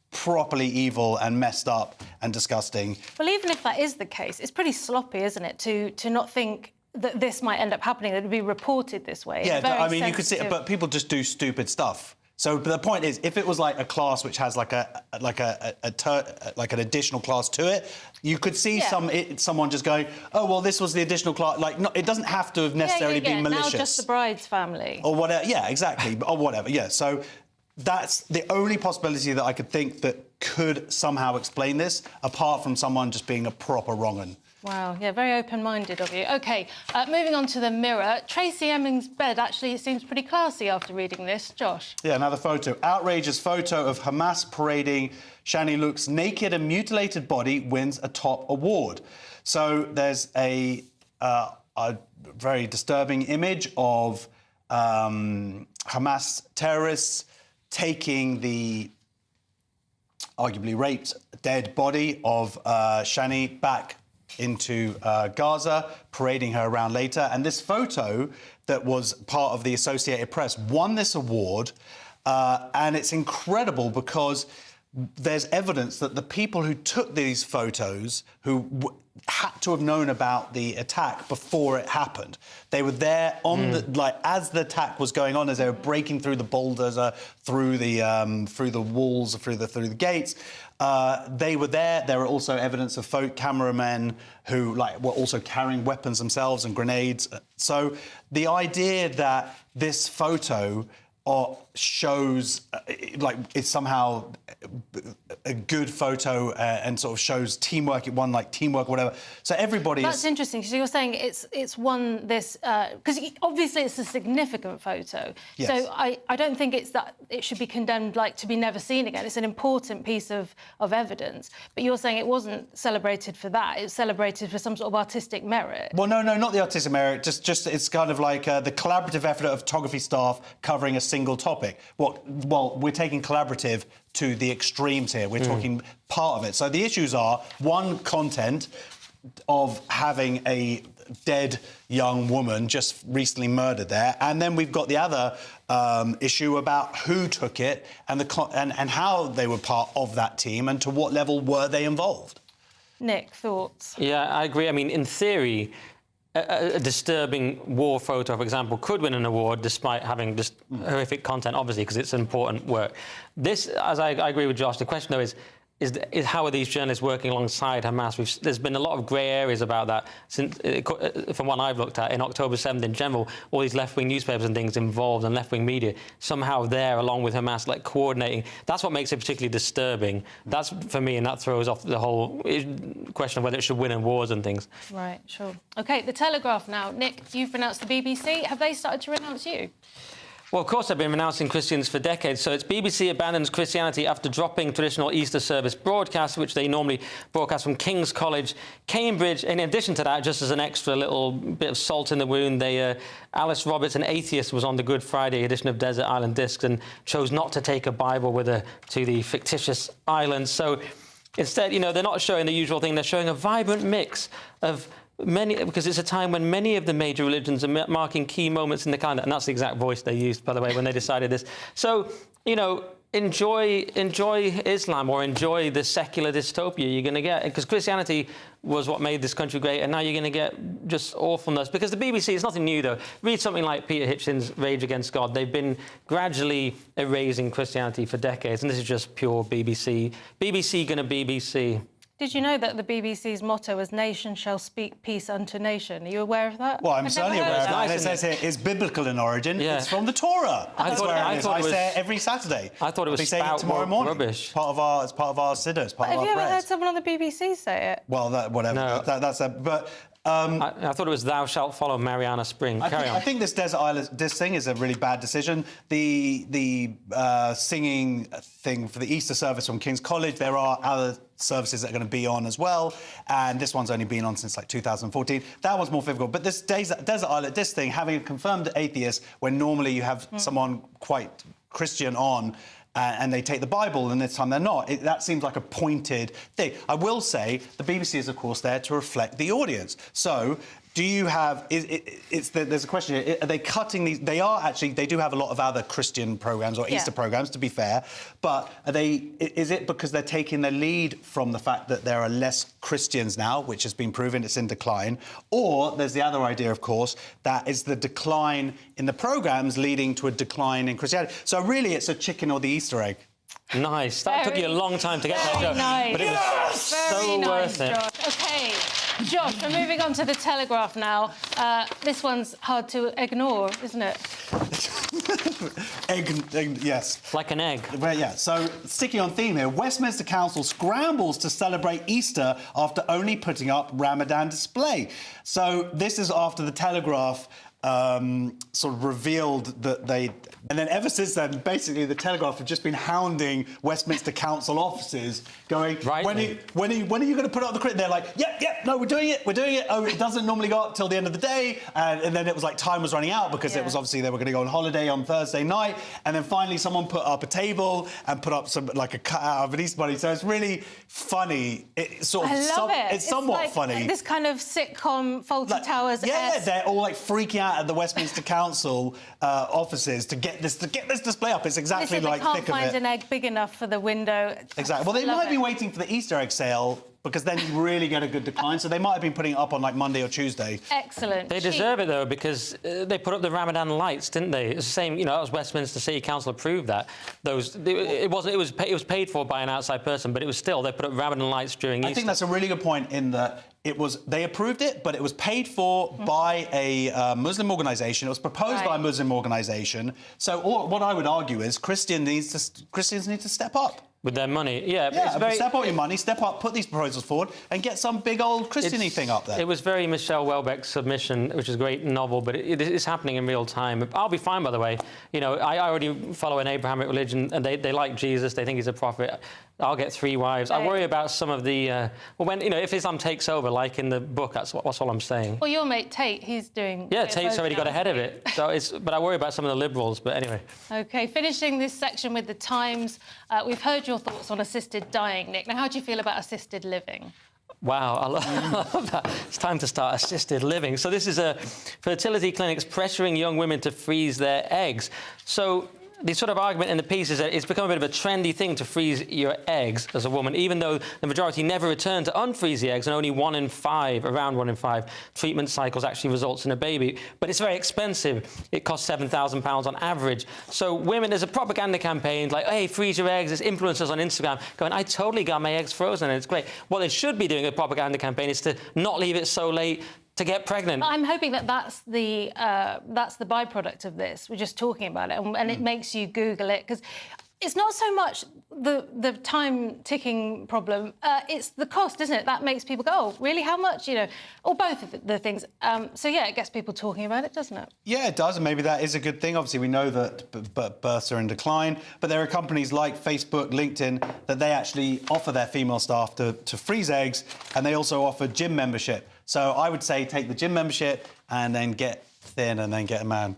C: properly evil and messed up and disgusting.
B: Well, even if that is the case, it's pretty sloppy, isn't it, to not think that this might end up happening, that it would be reported this way.
C: Yeah, I mean, you could see it, but people just do stupid stuff. So the point is, if it was a class which has an additional class to it, you could see someone just going, oh well, this was the additional class. It doesn't have to have necessarily been malicious.
B: Now just the bride's family.
C: Or whatever. Yeah, exactly. Or whatever. Yeah. So that's the only possibility that I could think that could somehow explain this, apart from someone just being a proper wrong-un.
B: Wow, yeah, very open-minded of you. OK, moving on to the Mirror. Tracy Emin's bed actually seems pretty classy after reading this. Josh?
C: Yeah, another photo. Outrageous photo of Hamas parading Shani Luke's naked and mutilated body wins a top award. So there's a very disturbing image of Hamas terrorists taking the arguably raped dead body of Shani back into Gaza, parading her around later. And this photo that was part of the Associated Press won this award. And it's incredible because there's evidence that the people who took these photos, who had to have known about the attack before it happened. They were there on as the attack was going on, as they were breaking through the boulders, through the walls, through the gates. They were there. There were also evidence of cameramen who were also carrying weapons themselves and grenades. So the idea that this photo or shows like it's somehow a good photo and sort of shows teamwork. It won like teamwork or whatever. So everybody.
B: That's interesting. So you're saying it's won this because obviously it's a significant photo.
C: Yes.
B: So I don't think it's that it should be condemned like to be never seen again. It's an important piece of evidence. But you're saying it wasn't celebrated for that. It was celebrated for some sort of artistic merit.
C: Well, no, not the artistic merit. Just it's kind of like the collaborative effort of photography staff covering a single topic. Well, we're taking collaborative to the extremes here. We're talking part of it. So the issues are, one, content of having a dead young woman just recently murdered there, and then we've got the other issue about who took it and and how they were part of that team and to what level were they involved.
B: Nick, thoughts?
D: Yeah, I agree. I mean, in theory, a disturbing war photo, for example, could win an award despite having just horrific content, obviously, because it's important work. This, as I agree with Josh, the question, though, is how are these journalists working alongside Hamas? There's been a lot of grey areas about that since, from what I've looked at, in October 7th in general, all these left-wing newspapers and things involved and left-wing media somehow there along with Hamas, like coordinating. That's what makes it particularly disturbing. That's for me, and that throws off the whole question of whether it should win awards and things.
B: Right, sure. OK, The Telegraph now. Nick, you've renounced the BBC. Have they started to renounce you?
D: Well, of course, they've been renouncing Christians for decades. So it's BBC abandons Christianity after dropping traditional Easter service broadcasts, which they normally broadcast from King's College, Cambridge. In addition to that, just as an extra little bit of salt in the wound, Alice Roberts, an atheist, was on the Good Friday edition of Desert Island Discs and chose not to take a Bible with her to the fictitious islands. So instead, you know, they're not showing the usual thing. They're showing a vibrant mix of because it's a time when many of the major religions are marking key moments in the calendar, and that's the exact voice they used, by the way, when they decided this. So, you know, enjoy Islam or enjoy the secular dystopia you're going to get, because Christianity was what made this country great, and now you're going to get just awfulness. Because the BBC is nothing new, though. Read something like Peter Hitchens' Rage Against God. They've been gradually erasing Christianity for decades, and this is just pure BBC. BBC going to BBC.
B: Did you know that the BBC's motto is "Nation shall speak peace unto nation"? Are you aware of that?
C: Well, I'm certainly aware of that. And it says here it's biblical in origin. Yeah. It's from the Torah. I say it every Saturday.
D: I thought it was
C: spout tomorrow morning.
D: Rubbish.
C: It's part of our siddur. It's part of our
B: Have you ever
C: prayers.
B: heard someone on the BBC say it?
C: Well, whatever.
D: No.
C: That's a. But
D: I thought it was "Thou shalt follow Mariana Spring."
C: I think this Desert Island thing is a really bad decision. The singing thing for the Easter service from King's College, there are other services that are going to be on as well, and this one's only been on since like 2014. That one's more difficult. But this Desert Island Disc thing, having a confirmed atheist when normally you have someone quite Christian on, and they take the Bible, and this time they're not. That seems like a pointed thing. I will say the BBC is, of course, there to reflect the audience. So, do you have? There's a question here. Are they cutting these? They do have a lot of other Christian programs or Easter programs, to be fair. But are they? Is it because they're taking the lead from the fact that there are less Christians now, which has been proven it's in decline, or there's the other idea, of course, that is the decline in the programs leading to a decline in Christianity. So really, it's a chicken or the Easter egg.
D: Nice. That took you a long time to get that joke,
B: nice.
D: but it was so worth it.
B: Josh. OK, Josh, we're moving on to The Telegraph now. This one's hard to ignore, isn't it?
C: Egg, yes.
D: Like an egg.
C: But yeah, so sticking on theme here, Westminster Council scrambles to celebrate Easter after only putting up Ramadan display. So this is after The Telegraph sort of revealed that they... And then ever since then, basically, The Telegraph have just been hounding Westminster Council offices, going, when are you going to put up the crit? They're like, yep, no, we're doing it. Oh, it doesn't normally go up till the end of the day. And then it was like time was running out because it was obviously they were going to go on holiday on Thursday night. And then finally someone put up a table and put up some, like a cutout of an Easter bunny. So it's really funny. It's sort of...
B: I love it.
C: It's somewhat
B: like
C: funny.
B: This kind of sitcom Fawlty Towers.
C: Yeah, they're all like freaking out at the Westminster Council offices to get this display up. It's exactly like thick of it.
B: They can't find an egg big enough for the window.
C: Exactly. Well, they might be waiting for the Easter egg sale because then you really get a good decline. So they might have been putting it up on like Monday or Tuesday.
B: Excellent.
D: They deserve it though, because they put up the Ramadan lights, didn't they? It's the same, that was Westminster City Council approved that. It was paid for by an outside person, but it was still, they put up Ramadan lights during Easter.
C: I think that's a really good point in that they approved it, but it was paid for by a Muslim organisation. It was proposed by a Muslim organisation. So what I would argue is Christians need to step up.
D: With their money, yeah.
C: Step up your money, step up, put these proposals forward, and get some big old Christian-y thing up there.
D: It was very Michelle Welbeck's submission, which is a great novel, but it's happening in real time. I'll be fine, by the way. I already follow an Abrahamic religion, and they like Jesus. They think he's a prophet. I'll get 3 wives. I worry about some of the... if Islam takes over, like in the book, that's all I'm saying.
B: Well, your mate Tate, he's doing...
D: Yeah, Tate's already got ahead of it. But I worry about some of the liberals, but anyway.
B: OK, finishing this section with The Times. We've heard your thoughts on assisted dying, Nick. Now, how do you feel about assisted living?
D: Wow, I love that. It's time to start assisted living. So this is fertility clinics pressuring young women to freeze their eggs. So the sort of argument in the piece is that it's become a bit of a trendy thing to freeze your eggs as a woman, even though the majority never return to unfreeze the eggs, and only around 1 in 5 treatment cycles actually results in a baby. But it's very expensive. It costs £7,000 on average. So women, there's a propaganda campaign like, hey, freeze your eggs. There's influencers on Instagram going, I totally got my eggs frozen, and it's great. What they should be doing, a propaganda campaign, is to not leave it so late to get pregnant.
B: I'm hoping that's the byproduct of this. We're just talking about it, and it makes you Google it, because it's not so much the time-ticking problem, it's the cost, isn't it? That makes people go, oh, really, how much, or both of the things. So, yeah, it gets people talking about it, doesn't it?
C: Yeah, it does, and maybe that is a good thing. Obviously, we know that births are in decline, but there are companies like Facebook, LinkedIn, that they actually offer their female staff to freeze eggs, and they also offer gym membership. So I would say take the gym membership and then get thin and then get a man.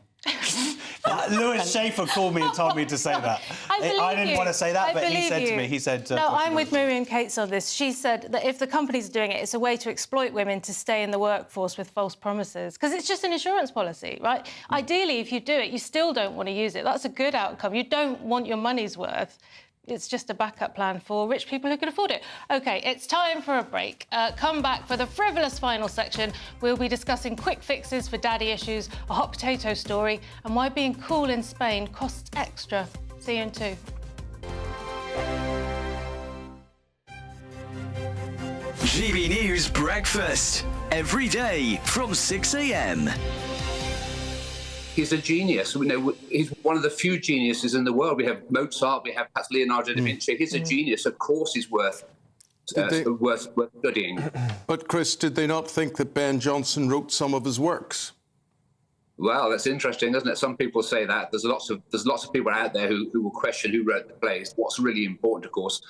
C: Lewis Schaefer called me and told me to say that. I didn't want to say that, but he said to me, he said...
B: No, I'm with Miriam Cates on this. She said that if the company's doing it, it's a way to exploit women to stay in the workforce with false promises, because it's just an insurance policy, right? Ideally, if you do it, you still don't want to use it. That's a good outcome. You don't want your money's worth. It's just a backup plan for rich people who can afford it. OK, it's time for a break. Come back for the frivolous final section. We'll be discussing quick fixes for daddy issues, a hot potato story, and why being cool in Spain costs extra. See you in 2.
E: GB News Breakfast. Every day from 6 a.m.
U: He's a genius. He's one of the few geniuses in the world. We have Mozart, we have perhaps Leonardo da Vinci. He's a genius. Of course, he's worth studying.
S: But Chris, did they not think that Ben Jonson wrote some of his works?
U: Well, that's interesting, isn't it? Some people say that. There's lots of people out there who will question who wrote the plays. What's really important, of course,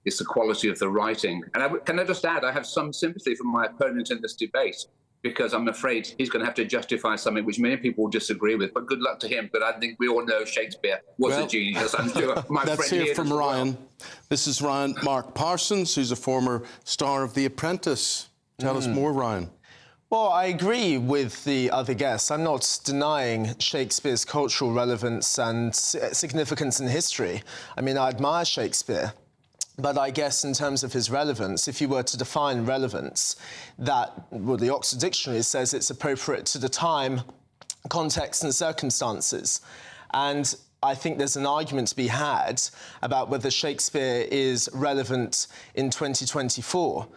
U: is the quality of the writing. And can I just add, I have some sympathy for my opponent in this debate, because I'm afraid he's going to have to justify something which many people will disagree with. But good luck to him. But I think we all know Shakespeare was a genius. I'm sure my
S: let's
U: friend
S: hear from Ryan.
U: Well.
S: This is Ryan Mark Parsons, who's a former star of The Apprentice. Tell us more, Ryan.
V: Well, I agree with the other guests. I'm not denying Shakespeare's cultural relevance and significance in history. I mean, I admire Shakespeare. But I guess in terms of his relevance, if you were to define relevance, the Oxford Dictionary says it's appropriate to the time, context and circumstances. And I think there's an argument to be had about whether Shakespeare is relevant in 2024.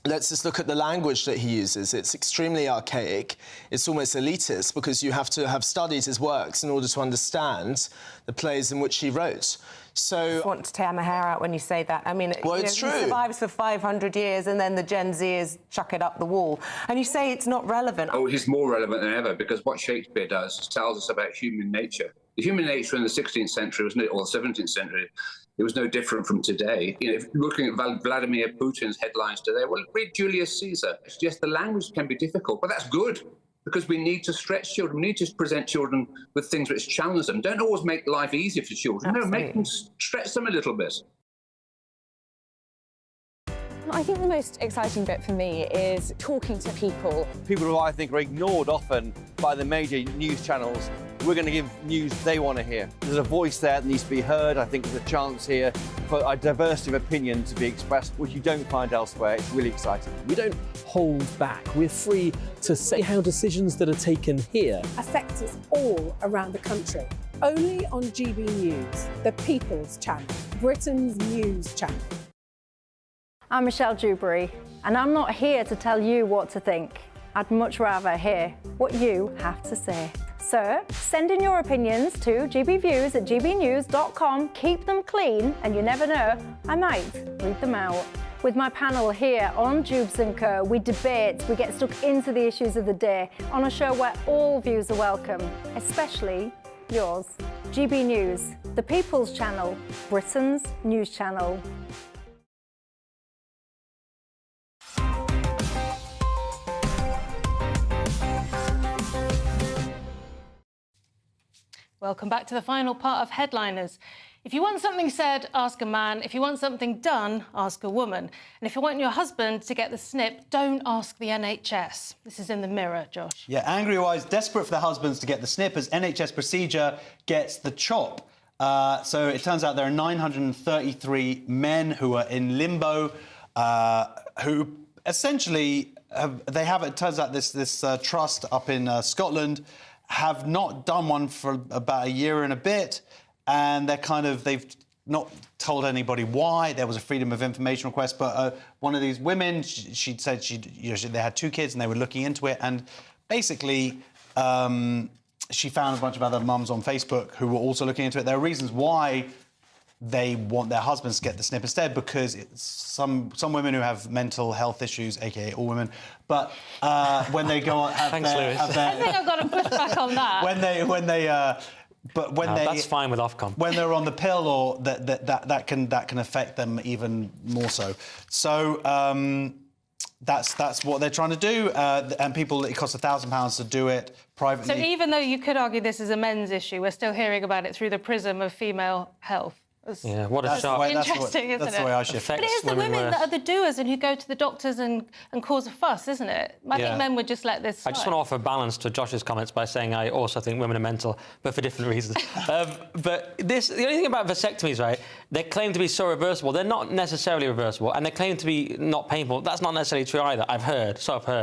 V: Let's just look at the language that he uses. It's extremely archaic. It's almost elitist, because you have to have studied his works in order to understand the plays in which he wrote. So
F: I just want to tear my hair out when you say that. I mean,
V: well, it's true.
F: He survives for 500 years and then the Gen Zers chuck it up the wall. And you say it's not relevant.
U: Oh, he's more relevant than ever, because what Shakespeare does tells us about human nature. The human nature in the 16th century, or the 17th century, it was no different from today. If you're looking at Vladimir Putin's headlines today, well, read Julius Caesar. Yes, the language can be difficult, but that's good, because we need to stretch children. We need to present children with things which challenge them. Don't always make life easy for children. Absolutely. No, make them stretch them a little bit.
H: I think the most exciting bit for me is talking to people.
I: People who I think are ignored often by the major news channels. We're going to give news they want to hear. There's a voice there that needs to be heard. I think there's a chance here for a diversity of opinion to be expressed, which you don't find elsewhere. It's really exciting.
L: We don't hold back. We're free to say how decisions that are taken here
M: affect us all around the country. Only on GB News, the People's Channel, Britain's news channel.
K: I'm Michelle Dewberry, and I'm not here to tell you what to think. I'd much rather hear what you have to say. So send in your opinions to gbviews@gbnews.com. Keep them clean, and you never know, I might read them out. With my panel here on Jubes & Co, we debate, we get stuck into the issues of the day on a show where all views are welcome, especially yours. GB News, the People's Channel, Britain's news channel.
B: Welcome back to the final part of Headliners. If you want something said, ask a man. If you want something done, ask a woman. And if you want your husband to get the snip, don't ask the NHS. This is in the Mirror, Josh.
C: Yeah, angry wives desperate for their husbands to get the snip as NHS procedure gets the chop. So it turns out there are 933 men who are in limbo, who essentially it turns out this trust up in Scotland have not done one for about a year and a bit, and they've not told anybody why. There was a Freedom of Information request, but one of these women, she'd said they had 2 kids and they were looking into it, and basically she found a bunch of other mums on Facebook who were also looking into it. There are reasons why they want their husbands to get the snip instead, because it's some women who have mental health issues, aka all women, but when they go on,
B: I think I've got to push back on that.
D: That's fine with Ofcom.
C: When they're on the pill, or that can affect them even more so. So that's what they're trying to do, and it costs £1,000 to do it privately.
B: So even though you could argue this is a men's issue, we're still hearing about it through the prism of female health.
D: Yeah, what a shock.
B: Interesting, isn't it?
C: That's the way I shift.
B: But it is the women that are the doers and who go to the doctors and cause a fuss, isn't it? I think men would just let this slide.
D: I just want to offer balance to Josh's comments by saying I also think women are mental, but for different reasons. But the only thing about vasectomies, right, they claim to be so reversible. They're not necessarily reversible, and they claim to be not painful. That's not necessarily true either. I've heard.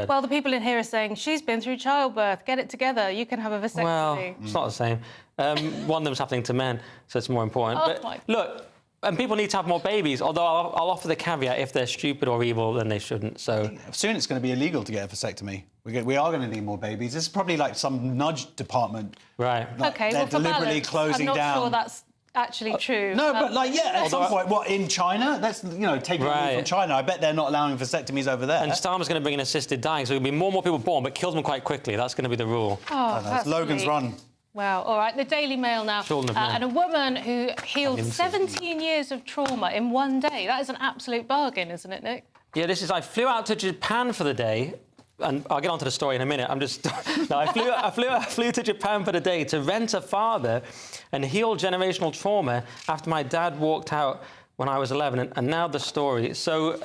B: Well, the people in here are saying, she's been through childbirth, get it together, you can have a vasectomy.
D: Well, it's not the same. One of them's happening to men, so it's more important. But look, and people need to have more babies, although I'll offer the caveat, if they're stupid or evil, then they shouldn't, so...
C: Soon it's going to be illegal to get a vasectomy. We are going to need more babies. This is probably like some nudge department.
D: Right.
B: OK,
C: they're deliberately closing down.
B: I'm not sure that's actually true.
C: No, but at some point, what, in China? That's, taking away from China. I bet they're not allowing vasectomies over there.
D: And Starmer's going to bring in assisted dying, so there'll be more and more people born, but kills them quite quickly. That's going to be the rule.
B: Oh, that's
C: Logan's
B: sweet.
C: Run.
B: Wow, all right, the Daily Mail now. And a woman who healed 17 years of trauma in one day. That is an absolute bargain, isn't it, Nick?
D: Yeah, I flew out to Japan for the day, and I'll get onto the story in a minute. I flew to Japan for the day to rent a father and heal generational trauma after my dad walked out when I was 11, and now the story. So,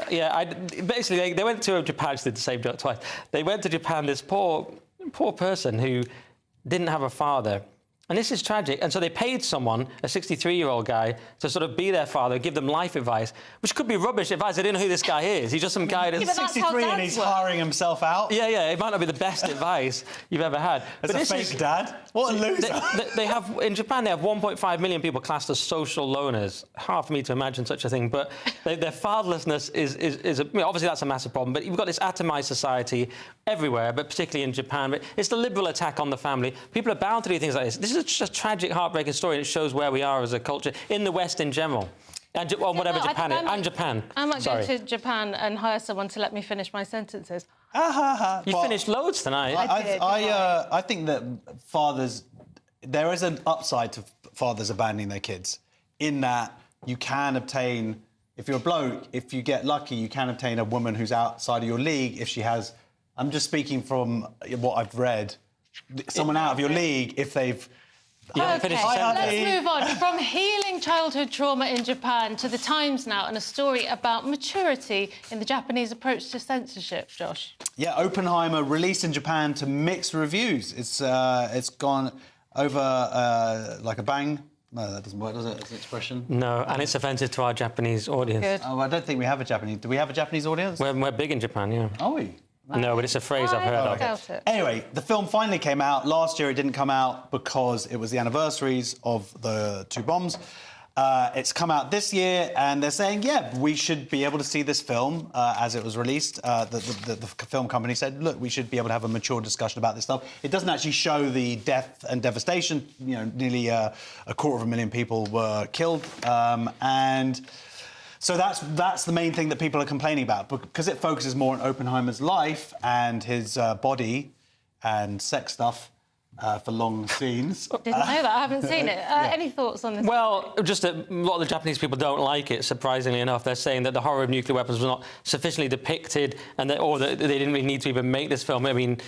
D: basically, they went to Japan, just did the same joke twice. They went to Japan, this poor person who didn't have a father. And this is tragic. And so they paid someone, a 63-year-old guy, to sort of be their father, give them life advice, which could be rubbish advice. I didn't know who this guy is. He's just some guy that's
C: 63 and he's hiring himself out.
D: Yeah, it might not be the best advice you've ever had.
C: As a fake dad? What a loser.
D: In Japan, they have 1.5 million people classed as social loners. Hard for me to imagine such a thing, but their fatherlessness is obviously that's a massive problem, but you've got this atomized society everywhere, but particularly in Japan. But it's the liberal attack on the family. People are bound to do things like this. This is just a tragic, heartbreaking story, and it shows where we are as a culture in the West in general. And whatever Japan is. And Japan.
B: I might go to Japan and hire someone to let me finish my sentences.
D: You finished loads tonight.
C: I think that fathers... There is an upside to fathers abandoning their kids, in that you can obtain... If you're a bloke, if you get lucky, you can obtain a woman who's outside of your league if she has... I'm just speaking from what I've read. Someone out of your league if they've...
B: OK, let's move on from healing childhood trauma in Japan to the Times now, and a story about maturity in the Japanese approach to censorship, Josh.
C: Yeah, Oppenheimer released in Japan to mixed reviews. It's gone over like a bang. No, that doesn't work, does it, as an expression?
D: No, and it's offensive to our Japanese audience.
B: Good.
C: Oh, I don't think we have a Japanese... Do we have a Japanese audience?
D: We're big in Japan, yeah.
C: Are we?
D: No, but it's a phrase I've heard of.
B: Doubt it.
C: Anyway, the film finally came out. Last year it didn't come out because it was the anniversaries of the 2 bombs. It's come out this year, and they're saying, yeah, we should be able to see this film as it was released. The film company said, look, we should be able to have a mature discussion about this stuff. It doesn't actually show the death and devastation. You know, nearly 250,000 people were killed, and so that's the main thing that people are complaining about, because it focuses more on Oppenheimer's life and his body and sex stuff. For long scenes.
B: Didn't know that. I haven't seen it. Any thoughts on this?
D: Well, just a lot of the Japanese people don't like it, surprisingly enough. They're saying that the horror of nuclear weapons was not sufficiently depicted and that they didn't really need to even make this film. I mean,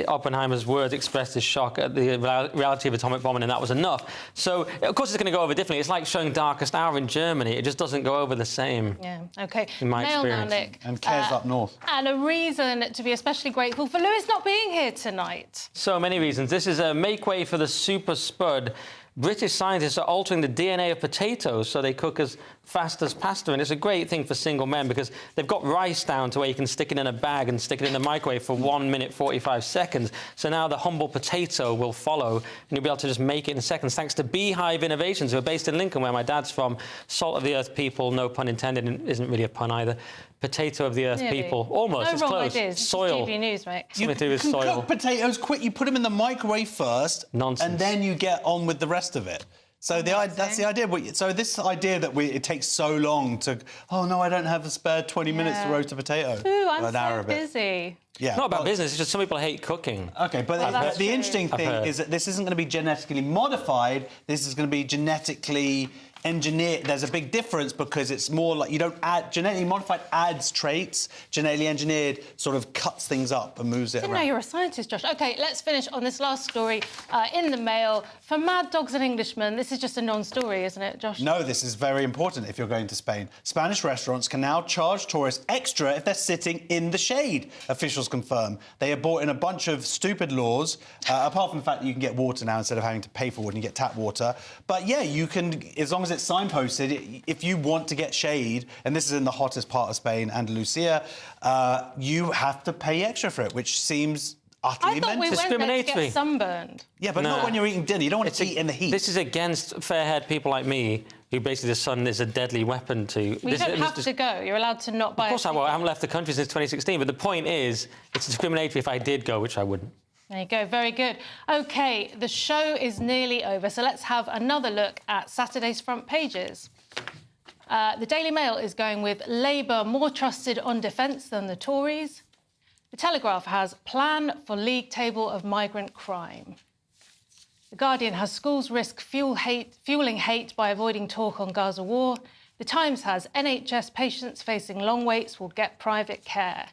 D: Oppenheimer's words expressed his shock at the reality of atomic bombing, and that was enough. So, of course, it's going to go over differently. It's like showing Darkest Hour in Germany. It just doesn't go over the same.
B: Yeah, OK.
D: In my
B: Mail now,
D: experience.
B: Nick.
C: And Cares up north.
B: And a reason to be especially grateful for Lewis not being here tonight.
D: So many reasons. This is a make way for the super spud. British scientists are altering the DNA of potatoes so they cook as fast as pasta, and it's a great thing for single men because they've got rice down to where you can stick it in a bag and stick it in the microwave for 1 minute 45 seconds. So now the humble potato will follow, and you'll be able to just make it in seconds thanks to Beehive Innovations, who are based in Lincoln, where my dad's from. Salt of the earth people, no pun intended, and isn't really a pun either. Potato of the earth people. Almost,
B: no
D: it's
B: wrong
D: close.
B: Ideas.
D: Soil.
B: GBNews, mate.
D: Something to do with
C: You
D: soil.
C: can cook potatoes quick. You put them in the microwave first.
D: Nonsense.
C: And then you get on with the rest of it. So that's the idea. So this idea that it takes so long to... Oh, no, I don't have a spare 20 minutes to roast a potato.
B: Ooh, I'm
C: an hour
B: so
C: of it.
B: busy.
C: Yeah,
D: It's not about business, it's just some people hate cooking.
C: OK, but the interesting thing
D: I've heard.
C: is that this isn't going to be genetically modified. This is going to be genetically engineered. There's a big difference because it's more like you don't add... Genetically modified adds traits. Genetically engineered sort of cuts things up and moves it
B: Didn't
C: around.
B: know you're a scientist, Josh. OK, let's finish on this last story in the Mail. For Mad Dogs and Englishmen, this is just a non-story, isn't it, Josh?
C: No, this is very important if you're going to Spain. Spanish restaurants can now charge tourists extra if they're sitting in the shade, officials confirm. They have brought in a bunch of stupid laws, apart from the fact that you can get water now instead of having to pay for water, and you get tap water. But, yeah, you can, as long as it's signposted, if you want to get shade, and this is in the hottest part of Spain, Andalusia, you have to pay extra for it, which seems... utterly
B: I thought we
C: mental.
B: went there to get sunburned.
C: Yeah, but not when you're eating dinner. You don't want to eat in the heat.
D: This is against fair-haired people like me, who basically the sun is a deadly weapon to...
B: Well, you don't have to go. You're allowed to not buy...
D: Of course I will. I haven't left the country since 2016, but the point is, it's discriminatory if I did go, which I wouldn't.
B: There you go. Very good. OK, the show is nearly over, so let's have another look at Saturday's front pages. The Daily Mail is going with Labour more trusted on defence than the Tories. The Telegraph has plan for league table of migrant crime. The Guardian has schools risk fueling hate by avoiding talk on Gaza war. The Times has NHS patients facing long waits will get private care.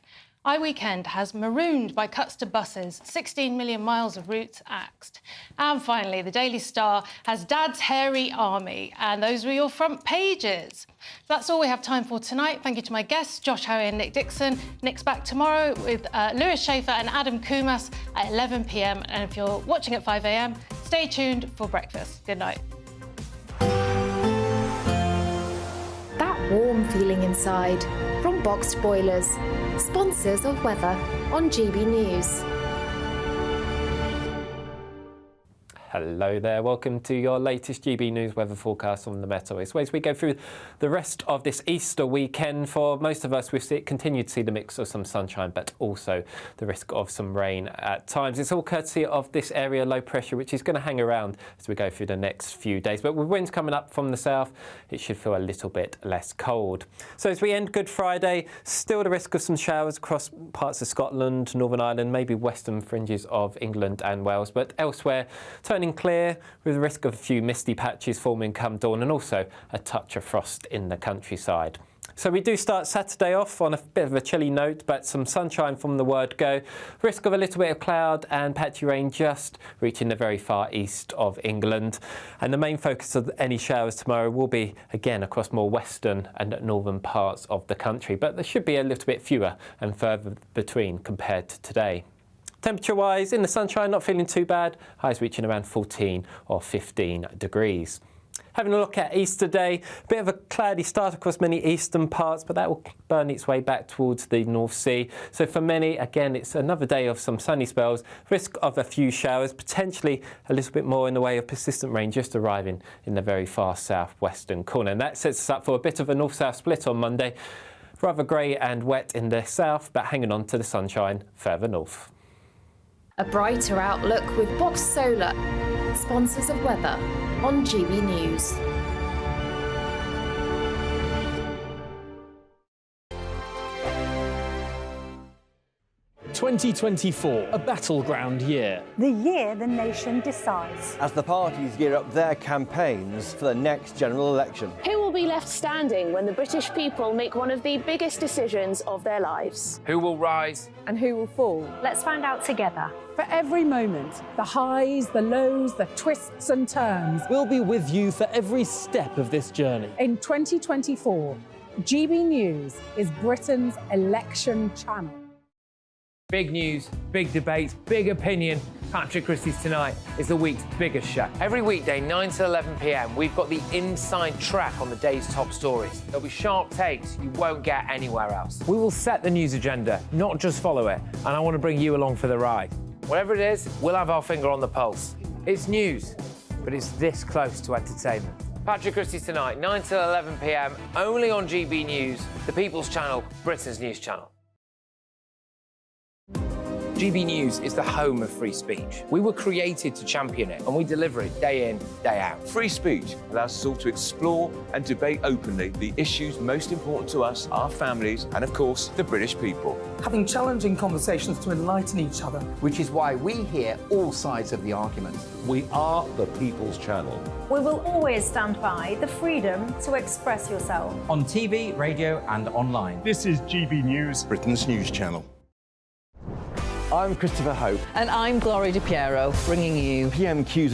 B: iWeekend has marooned by cuts to buses, 16 million miles of routes axed. And finally, the Daily Star has Dad's Hairy Army, and those were your front pages. That's all we have time for tonight. Thank you to my guests, Josh Howie and Nick Dixon. Nick's back tomorrow with Lewis Schaefer and Adam Kumas at 11 p.m. And if you're watching at 5 a.m, stay tuned for breakfast. Good night.
A: That warm feeling inside from Boxed Boilers, sponsors of weather on GB News.
J: Hello there, welcome to your latest GB News weather forecast on the Met. As we go through the rest of this Easter weekend, for most of us we've continued to see the mix of some sunshine but also the risk of some rain at times. It's all courtesy of this area low pressure which is going to hang around as we go through the next few days. But with winds coming up from the south, it should feel a little bit less cold. So as we end Good Friday, still the risk of some showers across parts of Scotland, Northern Ireland, maybe western fringes of England and Wales, but elsewhere turning clear with the risk of a few misty patches forming come dawn and also a touch of frost in the countryside. So we do start Saturday off on a bit of a chilly note, but some sunshine from the word go. Risk of a little bit of cloud and patchy rain just reaching the very far east of England. And the main focus of any showers tomorrow will be, again, across more western and northern parts of the country. But there should be a little bit fewer and further between compared to today. Temperature-wise, in the sunshine, not feeling too bad. Highs reaching around 14 or 15 degrees. Having a look at Easter Day, a bit of a cloudy start across many eastern parts, but that will burn its way back towards the North Sea. So for many, again, it's another day of some sunny spells, risk of a few showers, potentially a little bit more in the way of persistent rain just arriving in the very far southwestern corner. And that sets us up for a bit of a north-south split on Monday. Rather grey and wet in the south, but hanging on to the sunshine further north.
A: A brighter outlook with Box Solar, sponsors of weather on GB News.
L: "2024, a battleground year."
K: The year the nation decides.
I: As the parties gear up their campaigns for the next general election.
H: Who will be left standing when the British people make one of the biggest decisions of their lives?
O: Who will rise?
M: And who will fall?
K: Let's find out together.
M: For every moment, the highs, the lows, the twists and turns.
L: We'll be with you for every step of this journey.
M: In 2024, GB News is Britain's election channel.
O: Big news, big debates, big opinion. Patrick Christie's Tonight is the week's biggest show. Every weekday, 9 to 11 p.m, we've got the inside track on the day's top stories. There'll be sharp takes you won't get anywhere else. We will set the news agenda, not just follow it, and I want to bring you along for the ride. Whatever it is, we'll have our finger on the pulse. It's news, but it's this close to entertainment. Patrick Christie's Tonight, 9 to 11 p.m, only on GB News, the People's Channel, Britain's news channel. GB News is the home of free speech. We were created to champion it, and we deliver it day in, day out.
P: Free speech allows us all to explore and debate openly the issues most important to us, our families, and of course, the British people.
Q: Having challenging conversations to enlighten each other.
R: Which is why we hear all sides of the argument.
G: We are the People's Channel.
K: We will always stand by the freedom to express yourself.
T: On TV, radio and online.
G: This is GB News,
S: Britain's news channel.
I: I'm Christopher Hope.
N: And I'm Gloria Di Piero, bringing you
I: PMQ's